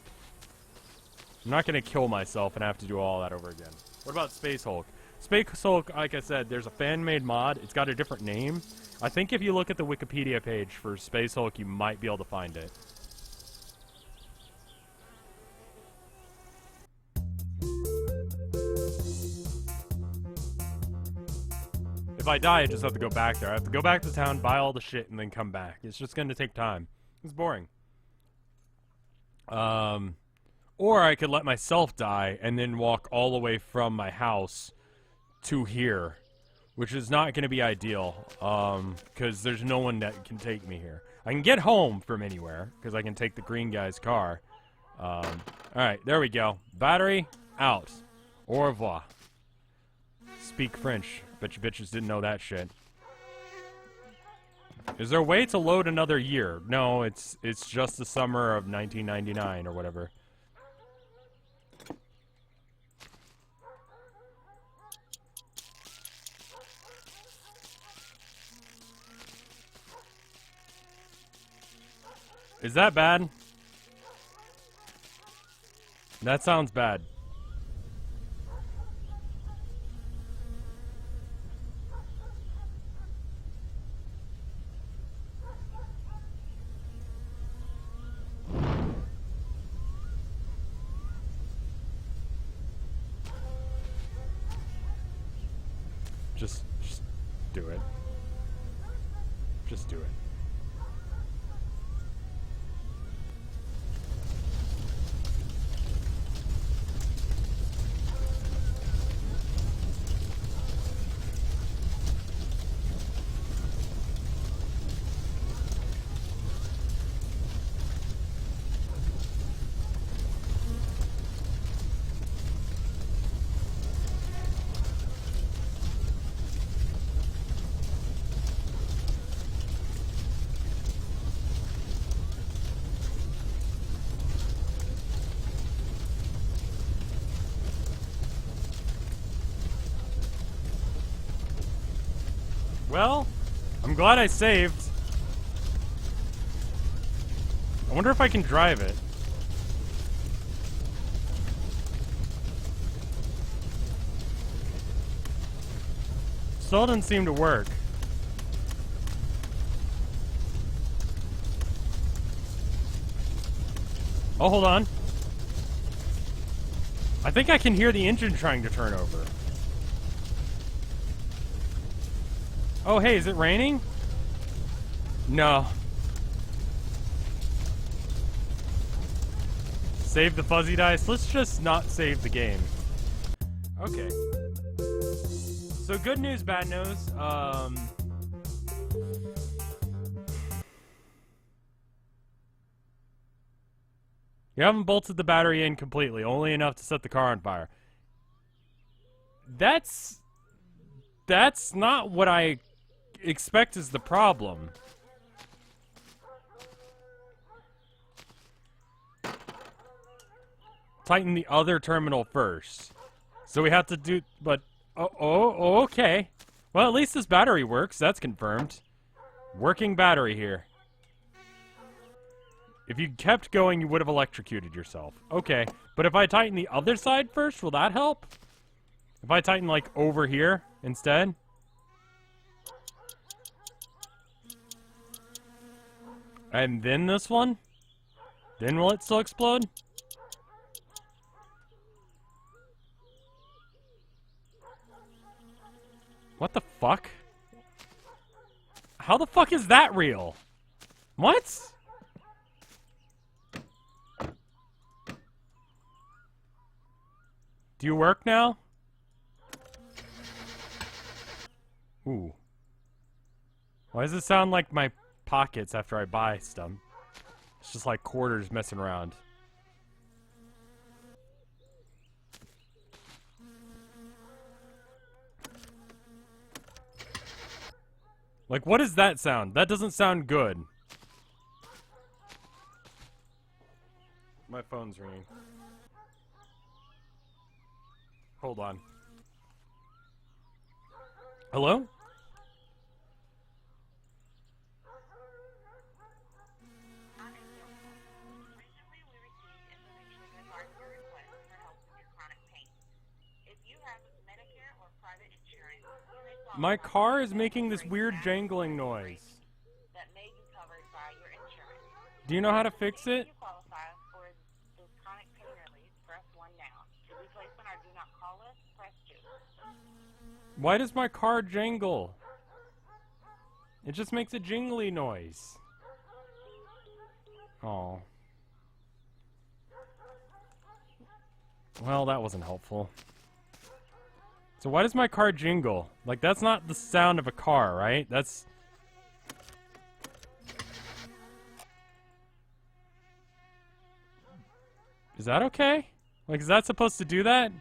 Speaker 1: I'm not gonna kill myself and have to do all that over again. What about Space Hulk? Space Hulk, like I said, there's a fan-made mod. It's got a different name. I think if you look at the Wikipedia page for Space Hulk, you might be able to find it. If I die, I just have to go back there. I have to go back to town, buy all the shit, and then come back. It's just gonna take time. It's boring. Or I could let myself die and then walk all the way from my house to here, which is not going to be ideal, because there's no one that can take me here. I can get home from anywhere, because I can take the green guy's car. Alright, there we go. Battery out. Au revoir. Speak French. Bet you bitches didn't know that shit. Is there a way to load another year? No, it's just the summer of 1999 or whatever. Is that bad? That sounds bad. Just do it. Just do it. Well, I'm glad I saved. I wonder if I can drive it. Still doesn't seem to work. Oh, hold on. I think I can hear the engine trying to turn over. Oh, hey, is it raining? No. Save the fuzzy dice? Let's just not save the game. Okay. So good news, bad news. You haven't bolted the battery in completely, only enough to set the car on fire. That's not what I expect is the problem. Tighten the other terminal first. So we have to do, but, okay. Well, at least this battery works, that's confirmed. Working battery here. If you kept going, you would have electrocuted yourself. Okay, but if I tighten the other side first, will that help? If I tighten, like, over here instead? And then this one? Then will it still explode? What the fuck? How the fuck is that real? What? Do you work now? Ooh. Why does it sound like my pockets after I buy stuff? It's just like quarters messing around. Like, what is that sound? That doesn't sound good. My phone's ringing. Hold on. Hello? My car is making this weird jangling noise. Do you know how to fix it? Why does my car jangle? It just makes a jingly noise. Oh. Well, that wasn't helpful. So why does my car jingle? Like, that's not the sound of a car, right? That's... Is that okay? Like, is that supposed to do that?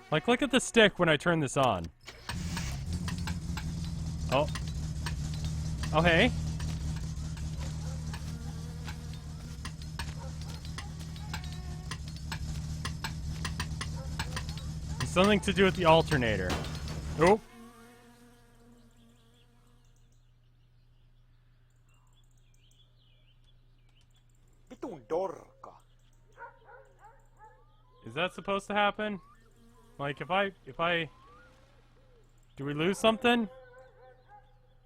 Speaker 1: Like, look at the stick when I turn this on. Oh. Oh, hey. It's something to do with the alternator. Oh. Is that supposed to happen? Like, if I... Do we lose something?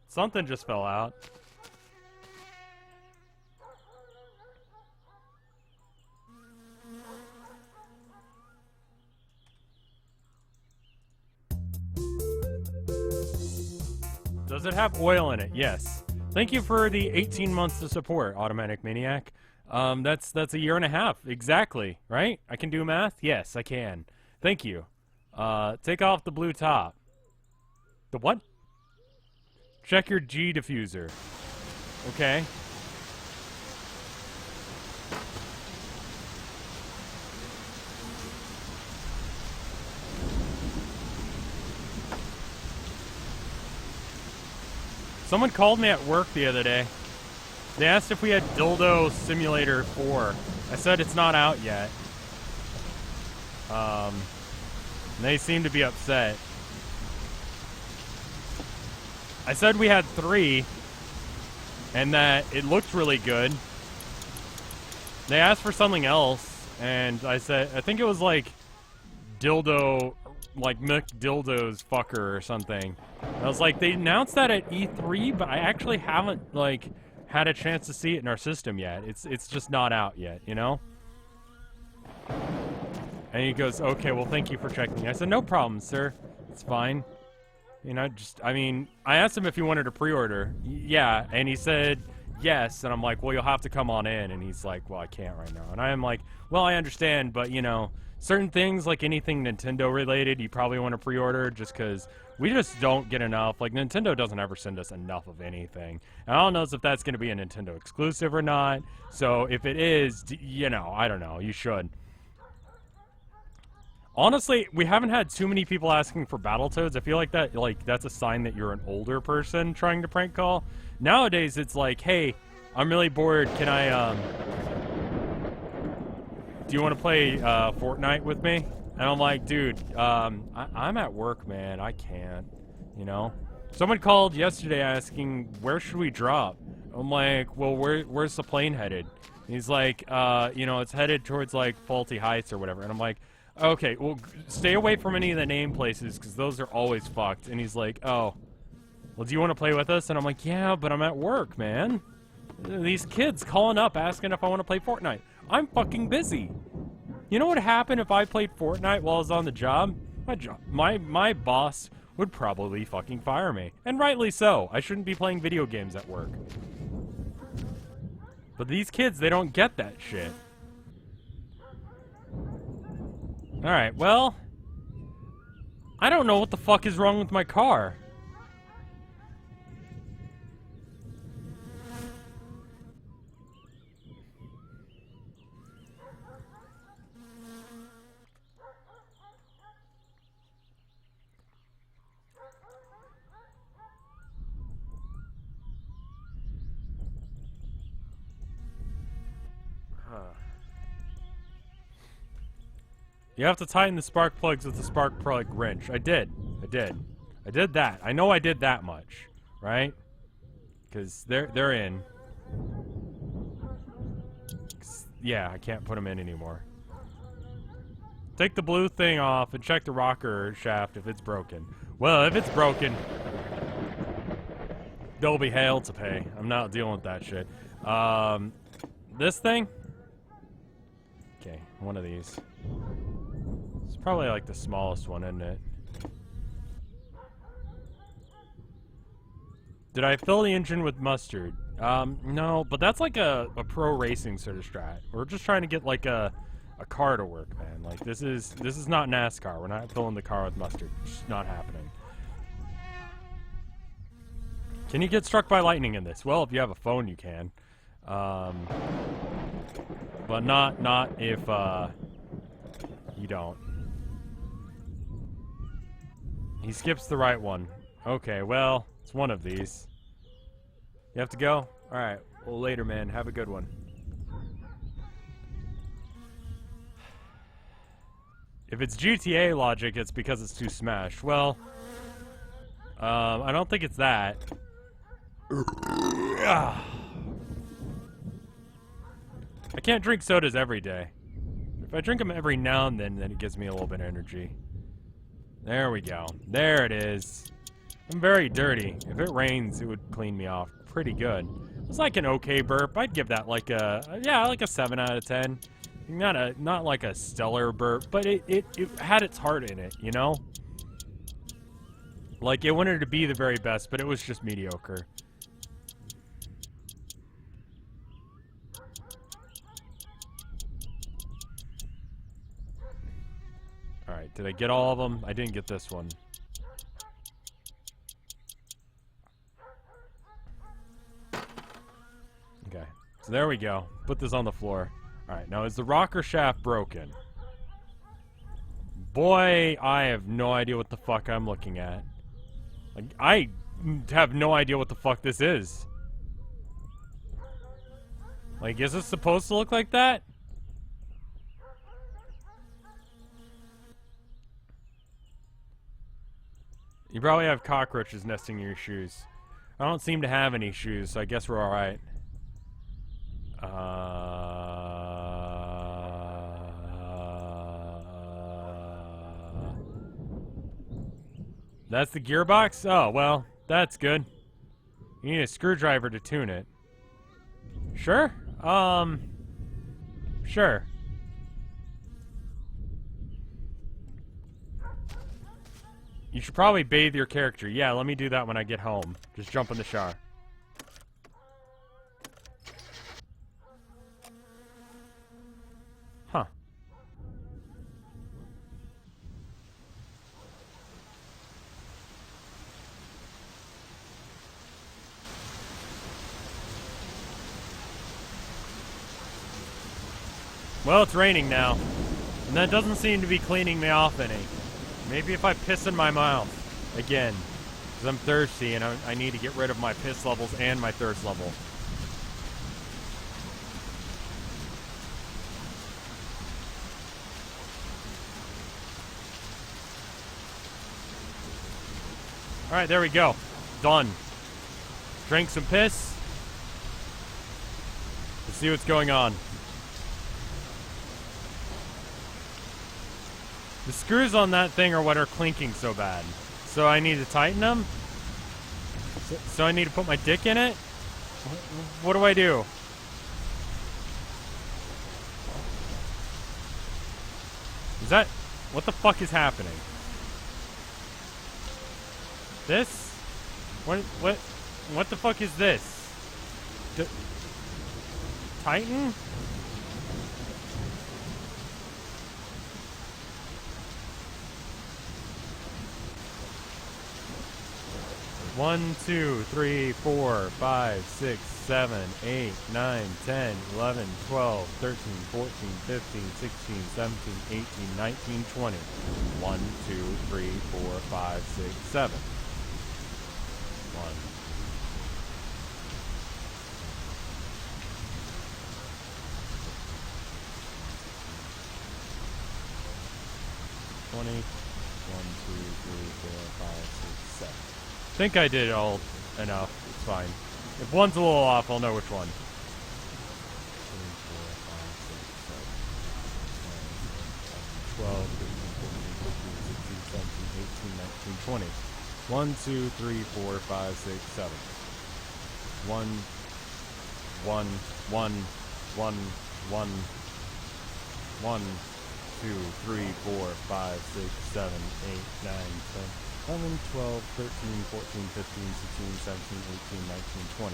Speaker 1: Something just fell out. Does it have oil in it? Yes. Thank you for the 18 months to support, Automatic Maniac. That's a year and a half. Exactly, right? I can do math? Yes, I can. Thank you. Take off the blue top. The what? Check your G diffuser. Okay. Someone called me at work the other day. They asked if we had Dildo Simulator 4. I said it's not out yet. They seem to be upset. I said we had 3, and that it looked really good. They asked for something else, and I said, I think it was like Dildo, like McDildo's fucker or something. I was like, they announced that at E3, but I actually haven't, like, had a chance to see it in our system yet. It's just not out yet, you know? And he goes, okay, well, thank you for checking. I said, no problem, sir. It's fine. You know, just, I mean, I asked him if he wanted to pre-order. Yeah, and he said yes, and I'm like, well, you'll have to come on in. And he's like, well, I can't right now. And I am like, well, I understand, but, you know, certain things, like anything Nintendo-related, you probably want to pre-order just because we just don't get enough. Like, Nintendo doesn't ever send us enough of anything. And I don't know if that's going to be a Nintendo exclusive or not. So if it is, you know, I don't know. You should. Honestly, we haven't had too many people asking for Battletoads. I feel like that's a sign that you're an older person trying to prank call. Nowadays, it's like, hey, I'm really bored. Can I, do you want to play Fortnite with me? And I'm like, dude, I'm at work, man. I can't, you know? Someone called yesterday asking, where should we drop? I'm like, well, where's the plane headed? And he's like, you know, it's headed towards, like, Faulty Heights or whatever. And I'm like, okay, well, stay away from any of the name places, because those are always fucked. And he's like, oh, well, do you want to play with us? And I'm like, yeah, but I'm at work, man. These kids calling up asking if I want to play Fortnite. I'm fucking busy. You know what would happen if I played Fortnite while I was on the job? My boss would probably fucking fire me. And rightly so. I shouldn't be playing video games at work. But these kids, they don't get that shit. Alright, well, I don't know what the fuck is wrong with my car. You have to tighten the spark plugs with the spark plug wrench. I did that. I know I did that much, right? Because they're in. Yeah, I can't put them in anymore. Take the blue thing off and check the rocker shaft if it's broken. Well, if it's broken, there'll be hell to pay. I'm not dealing with that shit. This thing? Okay, one of these. It's probably like the smallest one, isn't it? Did I fill the engine with mustard? No, but that's like a pro racing sort of strat. We're just trying to get like a car to work, man. Like this is not NASCAR. We're not filling the car with mustard. It's just not happening. Can you get struck by lightning in this? Well, if you have a phone, you can. But not if you don't. He skips the right one. Okay, well, it's one of these. You have to go? Alright, well later, man. Have a good one. If it's GTA logic, it's because it's too smashed. Well, I don't think it's that. I can't drink sodas every day. If I drink them every now and then it gives me a little bit of energy. There we go. There it is. I'm very dirty. If it rains, it would clean me off pretty good. It's like an okay burp. I'd give that like a, yeah, like a 7 out of 10. Not like a stellar burp, but it had its heart in it, you know? Like, it wanted to be the very best, but it was just mediocre. Alright, did I get all of them? I didn't get this one. Okay, so there we go. Put this on the floor. Alright, now is the rocker shaft broken? Boy, I have no idea what the fuck I'm looking at. Like, I have no idea what the fuck this is. Like, is this supposed to look like that? You probably have cockroaches nesting in your shoes. I don't seem to have any shoes, so I guess we're alright. That's the gearbox? Oh, well, that's good. You need a screwdriver to tune it. Sure? Sure. You should probably bathe your character. Yeah, let me do that when I get home. Just jump in the shower. Huh. Well, it's raining now. And that doesn't seem to be cleaning me off any. Maybe if I piss in my mouth again, because I'm thirsty and I need to get rid of my piss levels and my thirst level. Alright, there we go. Done. Drank some piss. Let's see what's going on. The screws on that thing are what are clinking so bad. So I need to tighten them? So I need to put my dick in it? What do I do? Is that... What the fuck is happening? This? What the fuck is this? Tighten? One, 2, 3, 4, 5, 6, 7, 8, 9, 10, 11, 12, 13, 14, 15, 16, 17, 18, 19, 20. 1, 2, 3, 4, 5, 6, 7. 1. 20. 1, 2, 3, 4, 5, 6, 7. I think I did all enough. It's fine. If one's a little off, I'll know which one. 3, 4, 5, 6, 7, 12, 13, 14, 15, 16, 17, 18, 19, 20. 1, 2, 3, 4, 5, 6, 7. 1, 1, 1, 1, 1, 1, 2, 3, 4, 5, 6, 7, 8, 9, 10. 11, 12, 13, 14, 15, 16, 17, 18, 19, 20.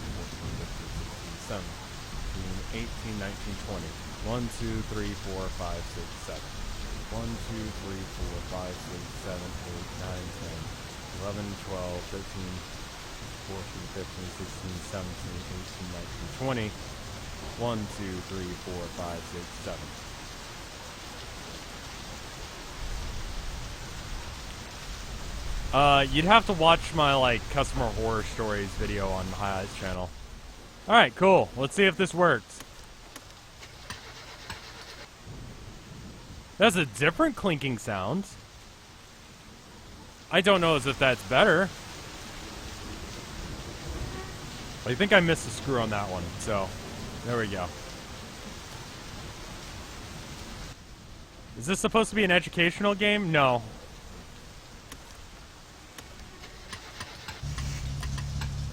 Speaker 1: 16, 17, 18, 19, 20. 1, 2, 3, 4, 5, 6, 7. 1, 2, 3, 4, 5, 6, 7, 8, 9, 10, 11, 12, 13, 14, 15, 16, 17, 18, 19, 20. 1, 2, 3, 4, 5, 6, 7. You'd have to watch my, like, customer horror stories video on the Highlights channel. Alright, cool. Let's see if this works. That's a different clinking sound. I don't know as if that's better. I think I missed a screw on that one, so there we go. Is this supposed to be an educational game? No.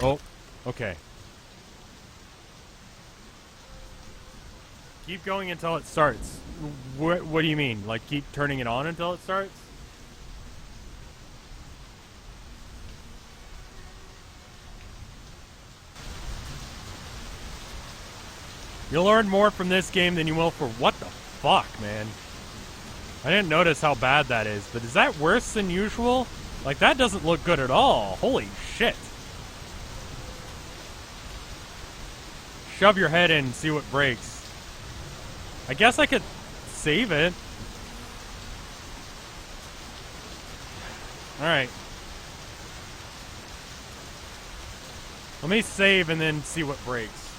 Speaker 1: Oh, okay. Keep going until it starts. What do you mean? Like, keep turning it on until it starts? You'll learn more from this game than you will for what the fuck, man? I didn't notice how bad that is, but is that worse than usual? Like, that doesn't look good at all. Holy shit. Shove your head in and see what breaks. I guess I could save it. Alright. Let me save and then see what breaks.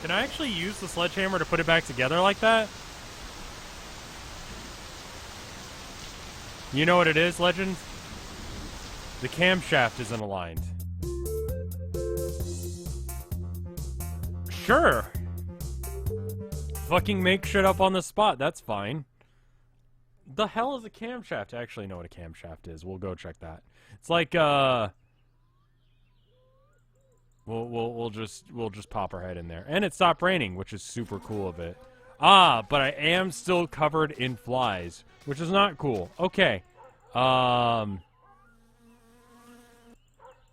Speaker 1: Can I actually use the sledgehammer to put it back together like that? You know what it is, Legend? The camshaft isn't aligned. Sure. Fucking make shit up on the spot. That's fine. The hell is a camshaft? I actually know what a camshaft is. We'll go check that. It's like we'll just pop our head in there. And it stopped raining, which is super cool of it. Ah, but I am still covered in flies, which is not cool. Okay. The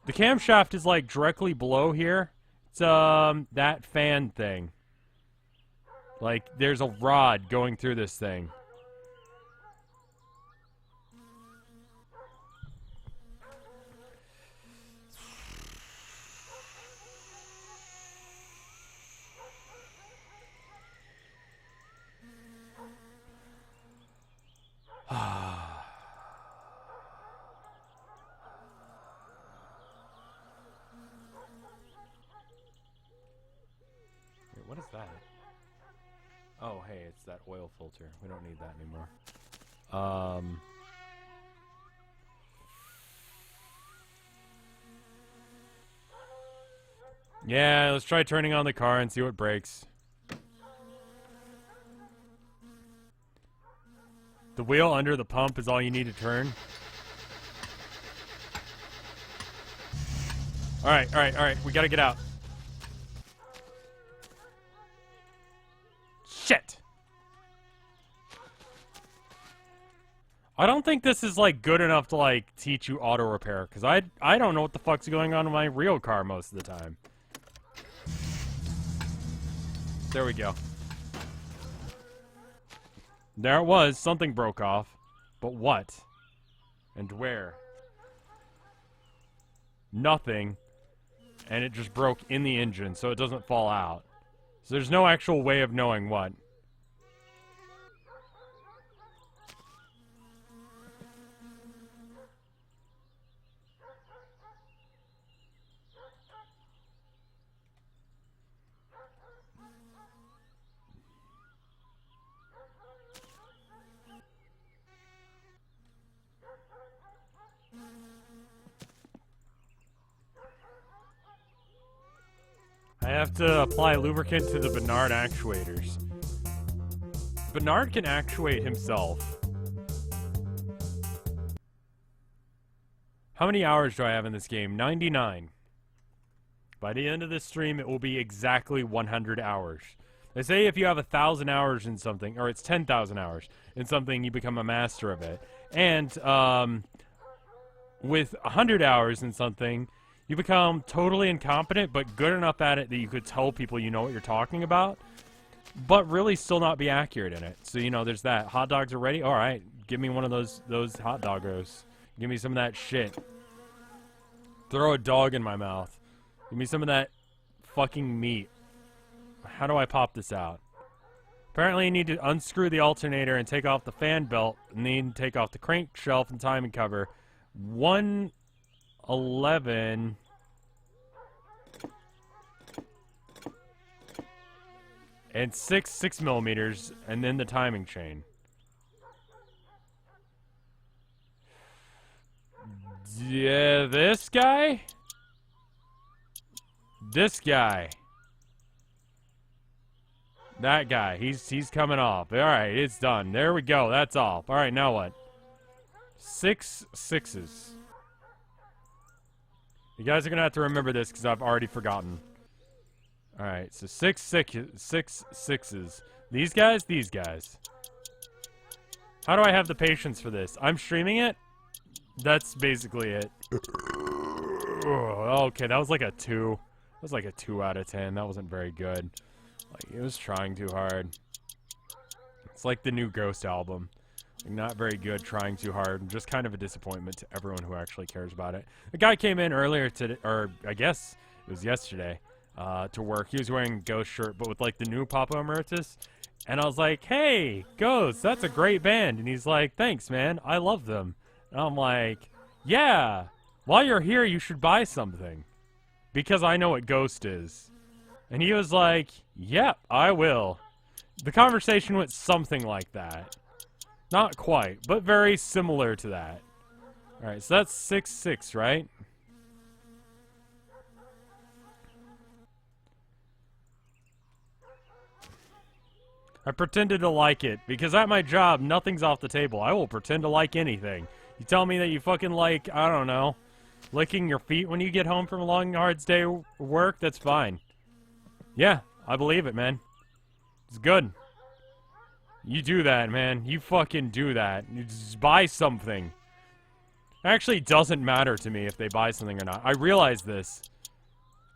Speaker 1: camshaft is like directly below here. It's that fan thing. Like there's a rod going through this thing. What is that? Oh, hey, it's that oil filter. We don't need that anymore. Yeah, let's try turning on the car and see what breaks. The wheel under the pump is all you need to turn. Alright, alright, alright. We gotta get out. Shit! I don't think this is, like, good enough to, like, teach you auto repair. Because I don't know what the fuck's going on in my real car most of the time. There we go. There it was. Something broke off. But what? And where? Nothing. And it just broke in the engine, so it doesn't fall out. So there's no actual way of knowing what. I have to apply lubricant to the Bernard actuators. Bernard can actuate himself. How many hours do I have in this game? 99. By the end of this stream, it will be exactly 100 hours. They say if you have 1,000 hours in something, or it's 10,000 hours in something, you become a master of it. And with 100 hours in something, you become totally incompetent, but good enough at it that you could tell people you know what you're talking about, but really still not be accurate in it. So, you know, there's that. Hot dogs are ready? All right, give me one of those hot doggos. Give me some of that shit. Throw a dog in my mouth. Give me some of that fucking meat. How do I pop this out? Apparently you need to unscrew the alternator and take off the fan belt, and then take off the crank shelf and timing cover. 111 and 6 millimeters, and then the timing chain. Yeah, this guy? This guy. That guy. He's coming off. Alright, it's done. There we go. That's off. Alright, now what? 6 sixes. You guys are gonna have to remember this because I've already forgotten. Alright, so 6 sixes. These guys. How do I have the patience for this? I'm streaming it? That's basically it. Okay, that was like a 2. That was like a 2 out of 10. That wasn't very good. Like, it was trying too hard. It's like the new Ghost album. Like, not very good, trying too hard. Just kind of a disappointment to everyone who actually cares about it. The guy came in earlier today, or I guess it was yesterday, to work. He was wearing a Ghost shirt, but with like the new Papa Emeritus. And I was like, hey, Ghost, that's a great band. And he's like, thanks, man. I love them. And I'm like, yeah, while you're here, you should buy something. Because I know what Ghost is. And he was like, yep, I will. The conversation went something like that. Not quite, but very similar to that. Alright, so that's 6, right? I pretended to like it, because at my job, nothing's off the table. I will pretend to like anything. You tell me that you fucking like, I don't know, licking your feet when you get home from a long, hard day of work, that's fine. Yeah, I believe it, man. It's good. You do that, man. You fucking do that. You just buy something. It actually doesn't matter to me if they buy something or not. I realize this.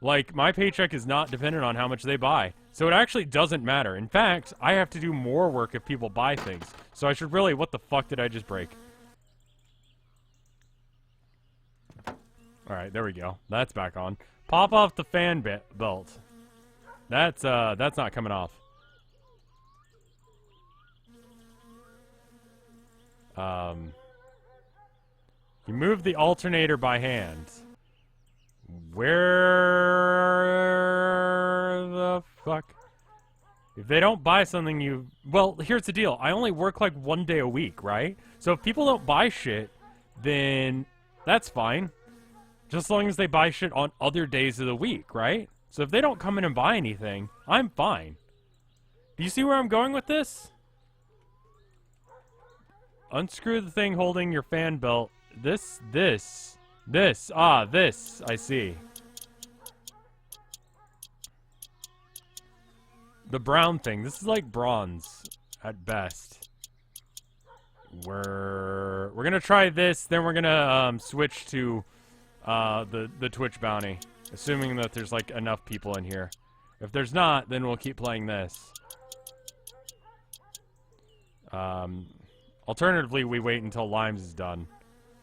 Speaker 1: Like, my paycheck is not dependent on how much they buy. So it actually doesn't matter. In fact, I have to do more work if people buy things. So I should really... What the fuck did I just break? Alright, there we go. That's back on. Pop off the fan belt. That's not coming off. You move the alternator by hand. Where the fuck? If they don't buy something you... Well, here's the deal. I only work like 1 day a week, right? So if people don't buy shit, then that's fine. Just as long as they buy shit on other days of the week, right? So if they don't come in and buy anything, I'm fine. Do you see where I'm going with this? Unscrew the thing holding your fan belt. This. I see. The brown thing. This is like bronze at best. We're gonna try this, then we're gonna switch to the Twitch bounty. Assuming that there's like enough people in here. If there's not, then we'll keep playing this. Alternatively, we wait until Limes is done.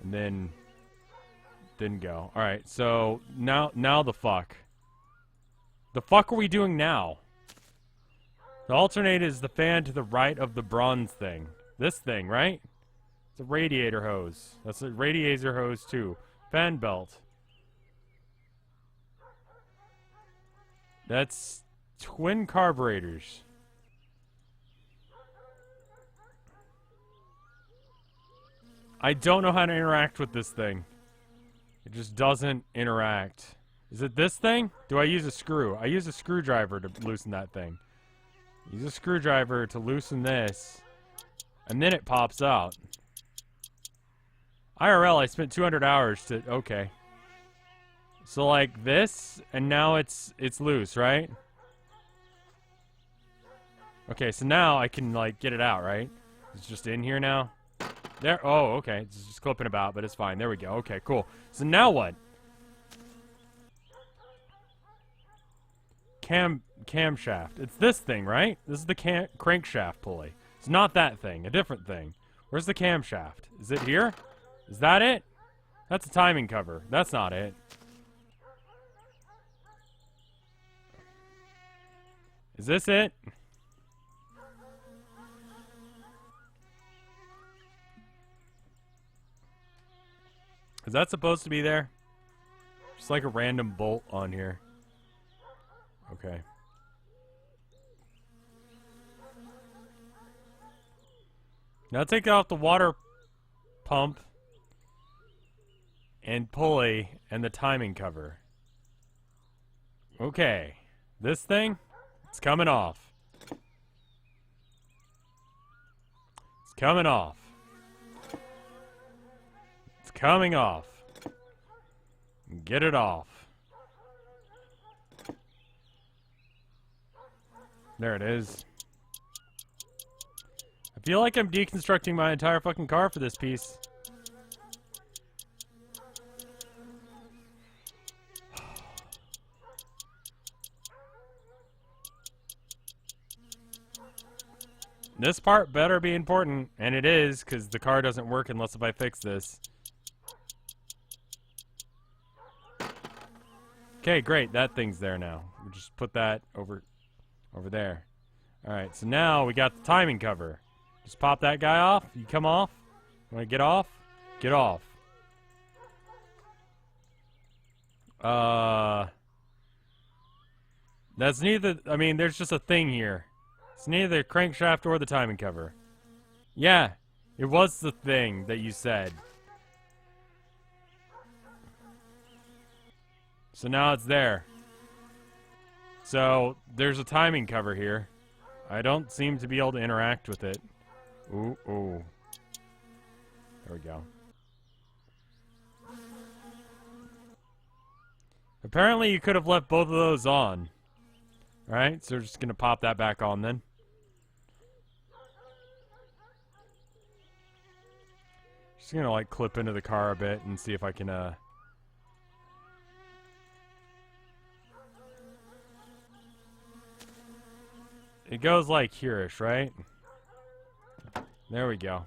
Speaker 1: And then go. Alright, so now the fuck. The fuck are we doing now? The alternator is the fan to the right of the bronze thing. This thing, right? It's a radiator hose. That's a radiator hose too. Fan belt. That's twin carburetors. I don't know how to interact with this thing. It just doesn't interact. Is it this thing? Do I use a screw? I use a screwdriver to loosen that thing. Use a screwdriver to loosen this. And then it pops out. IRL, I spent 200 hours to... Okay. So like this, and now it's loose, right? Okay, so now I can like get it out, right? It's just in here now. There. Oh, okay. It's just clipping about, but it's fine. There we go. Okay, cool. So now what? Camshaft. It's this thing, right? This is the crankshaft pulley. It's not that thing. A different thing. Where's the camshaft? Is it here? Is that it? That's a timing cover. That's not it. Is this it? Is that supposed to be there? Just like a random bolt on here. Okay. Now take off the water pump and pulley and the timing cover. Okay. This thing, it's coming off. It's coming off. It's coming off. Get it off. There it is. I feel like I'm deconstructing my entire fucking car for this piece. This part better be important, and it is, because the car doesn't work unless if I fix this. Okay, great. That thing's there now. We'll just put that over there. Alright, so now we got the timing cover. Just pop that guy off. You come off. You want to get off? Get off. That's neither... I mean, there's just a thing here. It's neither the crankshaft or the timing cover. Yeah, it was the thing that you said. So now it's there. So, there's a timing cover here. I don't seem to be able to interact with it. Ooh, ooh. There we go. Apparently you could have left both of those on. Alright, so we're just gonna pop that back on then. Just gonna like clip into the car a bit and see if I can It goes like here-ish, right? There we go.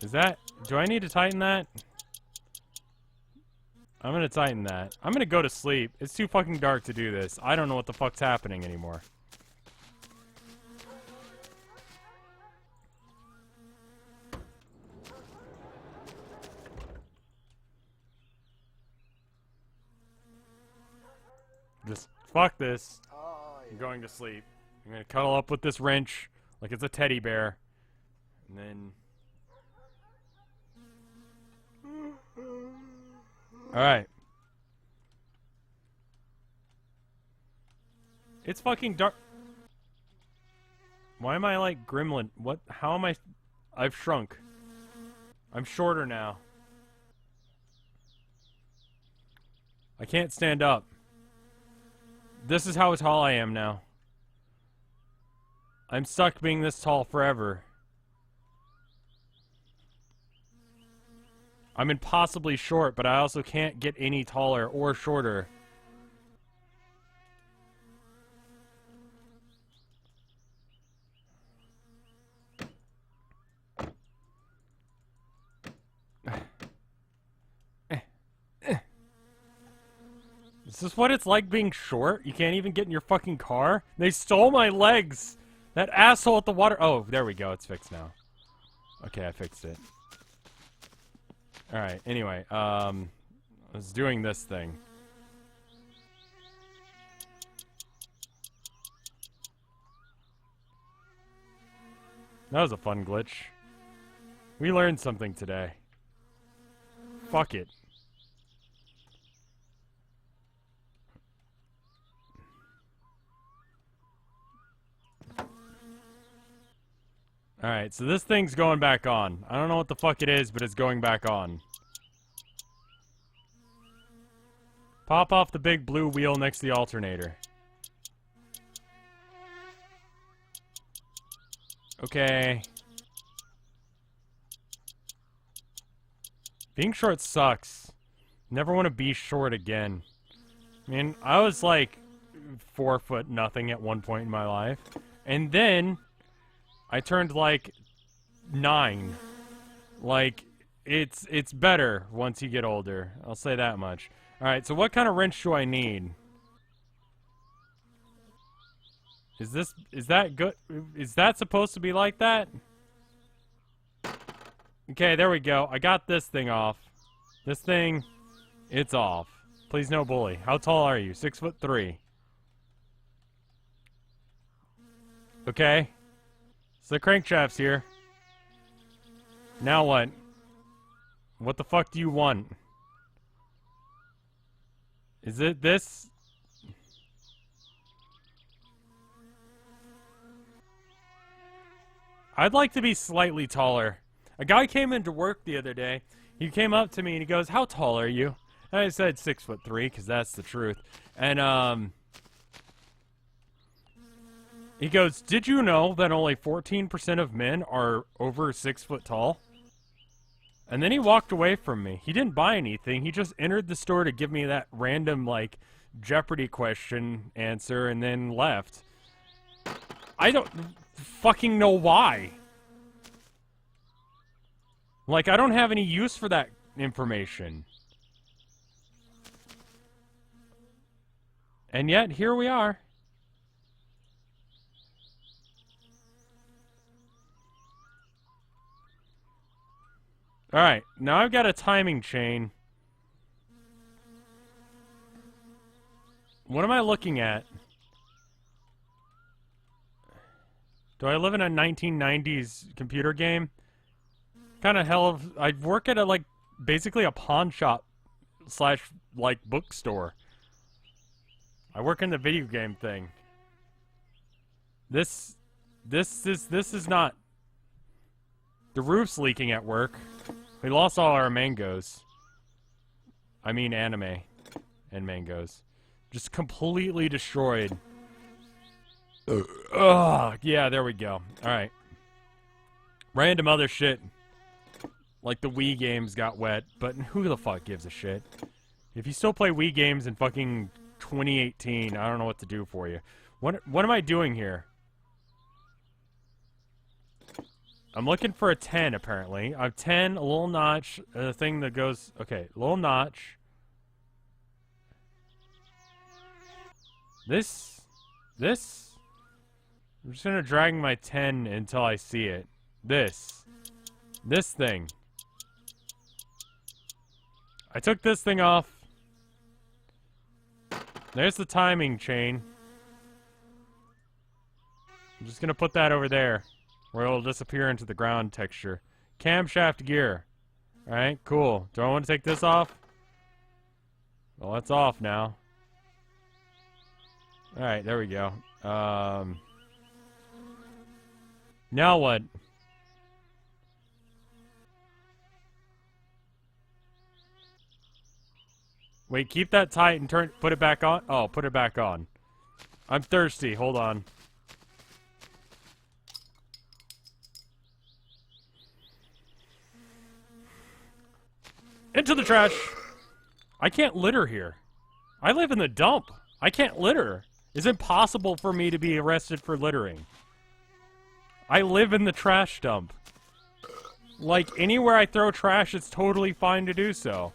Speaker 1: Is that... Do I need to tighten that? I'm gonna tighten that. I'm gonna go to sleep. It's too fucking dark to do this. I don't know what the fuck's happening anymore. Just fuck this. I'm going to sleep. I'm gonna cuddle up with this wrench like it's a teddy bear. And then... Alright. It's fucking dark. Why am I like gremlin? What? How am I? I've shrunk. I'm shorter now. I can't stand up. This is how tall I am now. I'm stuck being this tall forever. I'm impossibly short, but I also can't get any taller or shorter. Is this what it's like being short? You can't even get in your fucking car? They stole my legs! That asshole at the water... Oh, there we go. It's fixed now. Okay, I fixed it. Alright, anyway, I was doing this thing. That was a fun glitch. We learned something today. Fuck it. Alright, so this thing's going back on. I don't know what the fuck it is, but it's going back on. Pop off the big blue wheel next to the alternator. Okay. Being short sucks. Never want to be short again. I mean, I was like 4 foot nothing at one point in my life. And then I turned like 9. Like, it's better once you get older. I'll say that much. Alright, so what kind of wrench do I need? Is that good? Is that supposed to be like that? Okay, there we go. I got this thing off. This thing, it's off. Please no bully. How tall are you? 6'3". Okay. So the crankshaft's here. Now what? What the fuck do you want? Is it this? I'd like to be slightly taller. A guy came into work the other day. He came up to me and he goes, "How tall are you?" And I said 6'3", because that's the truth. And he goes, "Did you know that only 14% of men are over 6 foot tall?" And then he walked away from me. He didn't buy anything. He just entered the store to give me that random, like, Jeopardy question answer and then left. I don't fucking know why. Like, I don't have any use for that information. And yet, here we are. Alright, now I've got a timing chain. What am I looking at? Do I live in a 1990s computer game? Kind of hell of... I work at a, like, basically a pawn shop slash, like, bookstore. I work in the video game thing. This is not... The roof's leaking at work. We lost all our mangoes. I mean anime and mangoes. Just completely destroyed. Ugh, yeah, there we go. Alright. Random other shit. Like the Wii games got wet, but who the fuck gives a shit? If you still play Wii games in fucking 2018, I don't know what to do for you. What am I doing here? I'm looking for a 10, apparently. I have 10, a little notch, a thing that goes... Okay, little notch. This? I'm just gonna drag my 10 until I see it. This thing. I took this thing off. There's the timing chain. I'm just gonna put that over there, where it'll disappear into the ground texture. Camshaft gear. Alright, cool. Do I want to take this off? Well, that's off now. Alright, there we go. Now what? Wait, keep that tight and put it back on? Oh, put it back on. I'm thirsty. Hold on. Into the trash! I can't litter here. I live in the dump. I can't litter. It's impossible for me to be arrested for littering. I live in the trash dump. Like, anywhere I throw trash, it's totally fine to do so.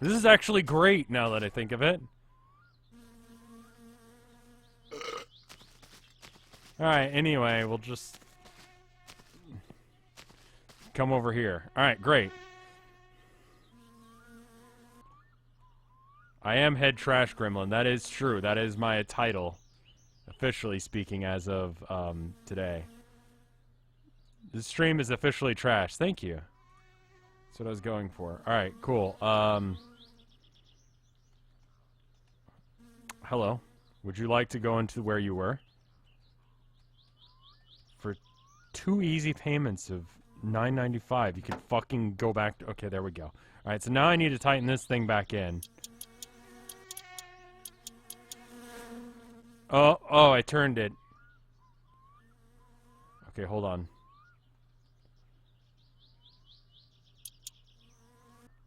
Speaker 1: This is actually great, now that I think of it. Alright, anyway, we'll just... come over here. Alright, great. I am head trash gremlin. That is true. That is my title. Officially speaking as of today. This stream is officially trash. Thank you. That's what I was going for. Alright, cool. Hello. Would you like to go into where you were? For 2 easy payments of $9.95, you could fucking go back to... Okay, there we go. Alright, so now I need to tighten this thing back in. Oh, I turned it. Okay, hold on.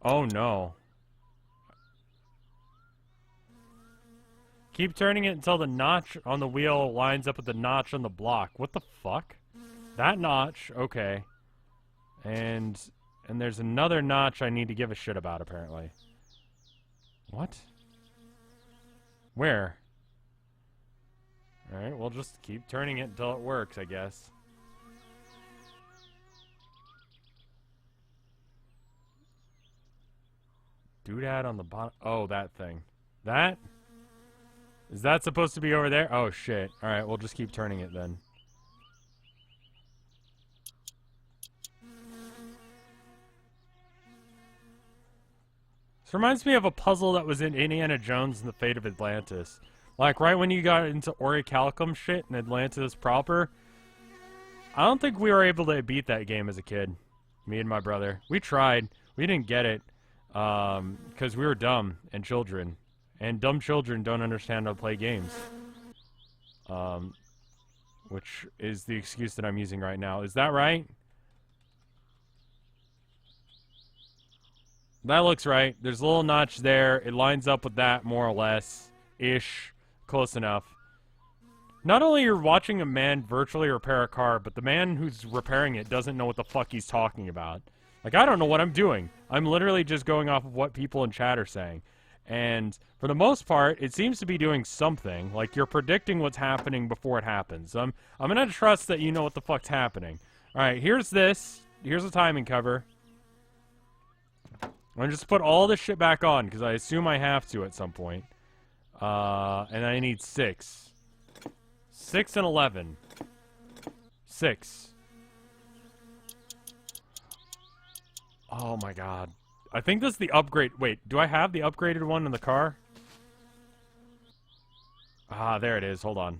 Speaker 1: Oh, no. Keep turning it until the notch on the wheel lines up with the notch on the block. What the fuck? That notch, okay. And there's another notch I need to give a shit about, apparently. What? Where? Alright, we'll just keep turning it until it works, I guess. Doodad on the bottom. Oh, that thing. That? Is that supposed to be over there? Oh, shit. Alright, we'll just keep turning it then. This reminds me of a puzzle that was in Indiana Jones and the Fate of Atlantis. Like, right when you got into Orichalcum shit in Atlantis proper, I don't think we were able to beat that game as a kid. Me and my brother. We tried. We didn't get it. Because we were dumb and children. And dumb children don't understand how to play games. Which is the excuse that I'm using right now. Is that right? That looks right. There's a little notch there. It lines up with that, more or less. Ish. Close enough. Not only you're watching a man virtually repair a car, but the man who's repairing it doesn't know what the fuck he's talking about. Like, I don't know what I'm doing. I'm literally just going off of what people in chat are saying. And for the most part, it seems to be doing something. Like, you're predicting what's happening before it happens. I'm gonna trust that you know what the fuck's happening. Alright, here's this. Here's a timing cover. I'm gonna just put all this shit back on, because I assume I have to at some point. And I need 6. 6 and 11. 6. Oh my god. I think this is the upgrade. Wait, do I have the upgraded one in the car? Ah, there it is. Hold on.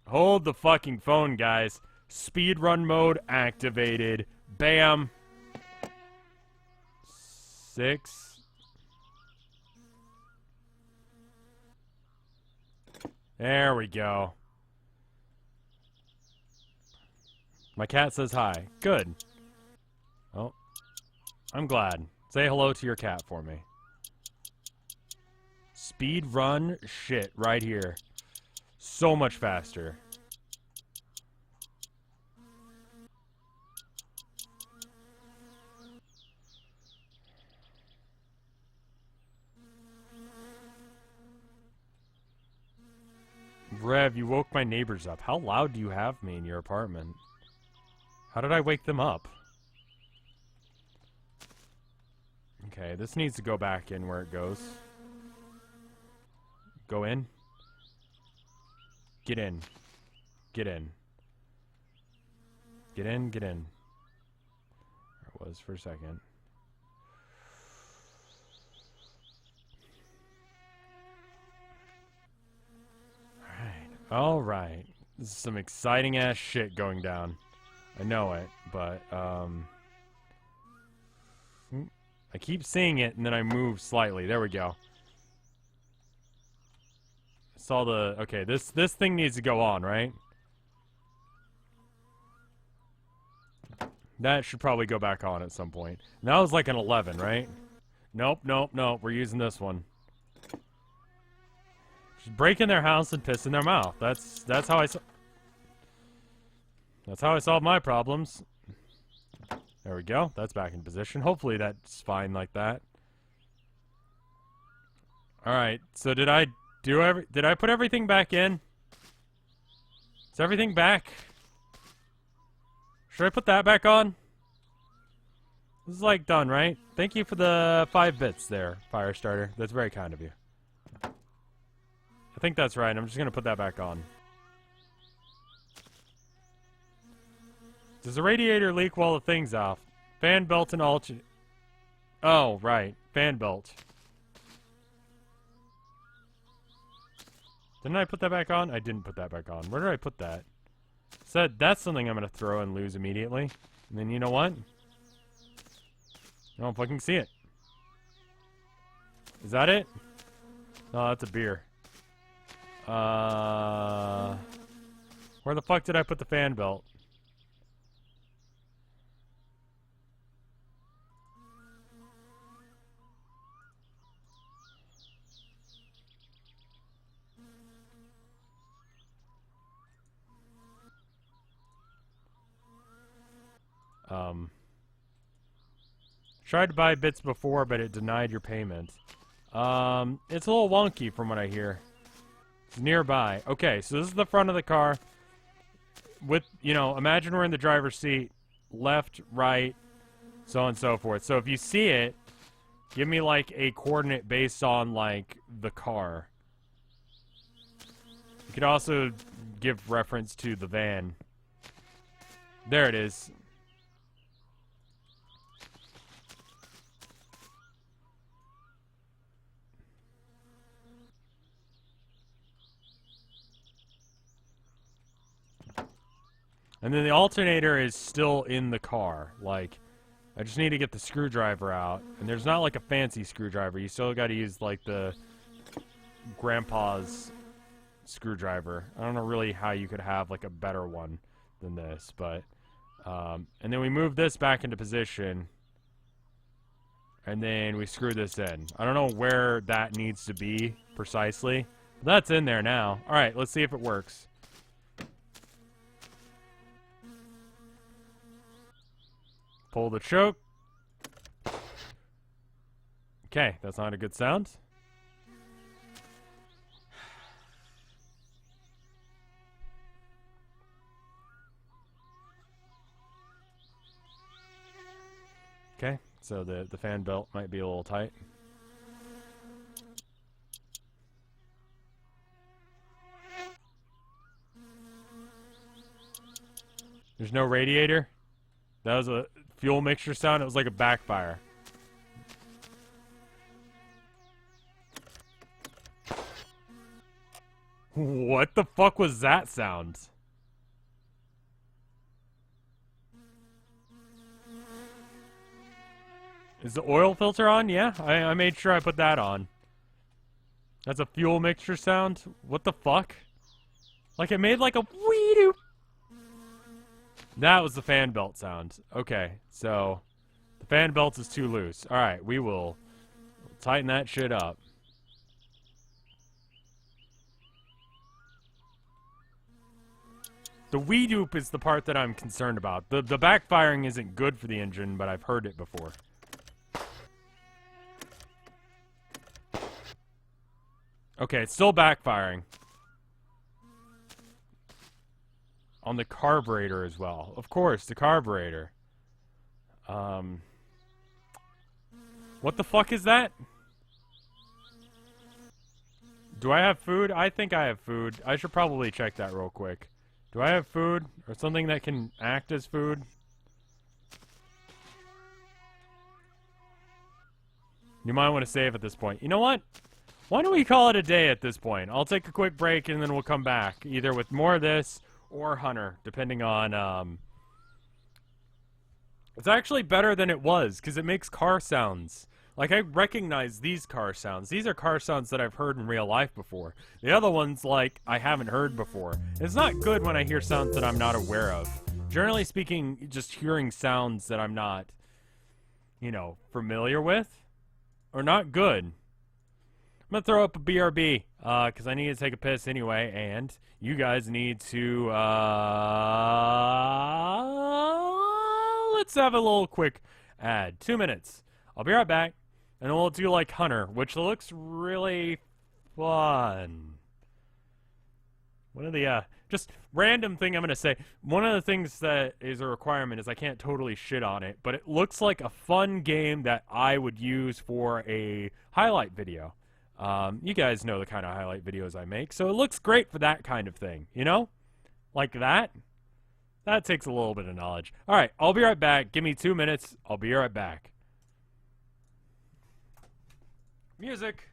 Speaker 1: Hold the fucking phone, guys. Speedrun mode activated. Bam. 6. There we go. My cat says hi. Good. Oh, I'm glad. Say hello to your cat for me. Speed run shit right here. So much faster. Rev, you woke my neighbors up. How loud do you have me in your apartment? How did I wake them up? Okay, this needs to go back in where it goes. Go in. Get in. Get in. Get in, get in. There it was for a second. Alright. This is some exciting ass shit going down. I know it, but, I keep seeing it, and then I move slightly. There we go. I saw the... Okay, this thing needs to go on, right? That should probably go back on at some point. And that was like an 11, right? Nope, nope, nope. We're using this one. Just break in their house and piss in their mouth. That's how I... That's how I solve my problems. There we go. That's back in position. Hopefully that's fine like that. Alright, so did I put everything back in? Is everything back? Should I put that back on? This is like done, right? Thank you for the 5 bits there, Firestarter. That's very kind of you. I think that's right. I'm just gonna put that back on. Does the radiator leak while the thing's off? Fan belt and alternate. Oh, right. Fan belt. Didn't I put that back on? I didn't put that back on. Where did I put that? Said that's something I'm gonna throw and lose immediately. And then you know what? I don't fucking see it. Is that it? No, that's a beer. Where the fuck did I put the fan belt? Tried to buy bits before, but it denied your payment. It's a little wonky from what I hear. It's nearby. Okay, so this is the front of the car. With, you know, imagine we're in the driver's seat. Left, right, so on and so forth. So if you see it, give me, like, a coordinate based on, like, the car. You could also give reference to the van. There it is. And then the alternator is still in the car. Like, I just need to get the screwdriver out. And there's not like a fancy screwdriver. You still got to use like the grandpa's screwdriver. I don't know really how you could have like a better one than this, but and then we move this back into position. And then we screw this in. I don't know where that needs to be precisely. But that's in there now. All right, let's see if it works. Pull the choke. Okay, that's not a good sound. Okay, so the fan belt might be a little tight. There's no radiator. That was a fuel mixture sound. It was like a backfire. What the fuck was that sound? Is the oil filter on? Yeah, I made sure I put that on. That's a fuel mixture sound? What the fuck? Like it made like a wee-doo. That was the fan belt sound. Okay, so the fan belt is too loose. Alright, we'll tighten that shit up. The wee doop is the part that I'm concerned about. The backfiring isn't good for the engine, but I've heard it before. Okay, it's still backfiring. On the carburetor as well. Of course, the carburetor. What the fuck is that? Do I have food? I think I have food. I should probably check that real quick. Do I have food? Or something that can act as food? You might want to save at this point. You know what? Why don't we call it a day at this point? I'll take a quick break and then we'll come back. Either with more of this or Hunter, depending on, It's actually better than it was, because it makes car sounds. Like, I recognize these car sounds. These are car sounds that I've heard in real life before. The other ones, like, I haven't heard before. It's not good when I hear sounds that I'm not aware of. Generally speaking, just hearing sounds that I'm not, you know, familiar with, are not good. I'm gonna throw up a BRB, because I need to take a piss anyway, and you guys need to, let's have a little quick ad. 2 minutes. I'll be right back, and we'll do, like, Hunter, which looks really fun. One of the just random thing I'm gonna say. One of the things that is a requirement is I can't totally shit on it, but it looks like a fun game that I would use for a highlight video. You guys know the kind of highlight videos I make, so it looks great for that kind of thing, you know? Like that? That takes a little bit of knowledge. Alright, I'll be right back. Give me 2 minutes. I'll be right back. Music!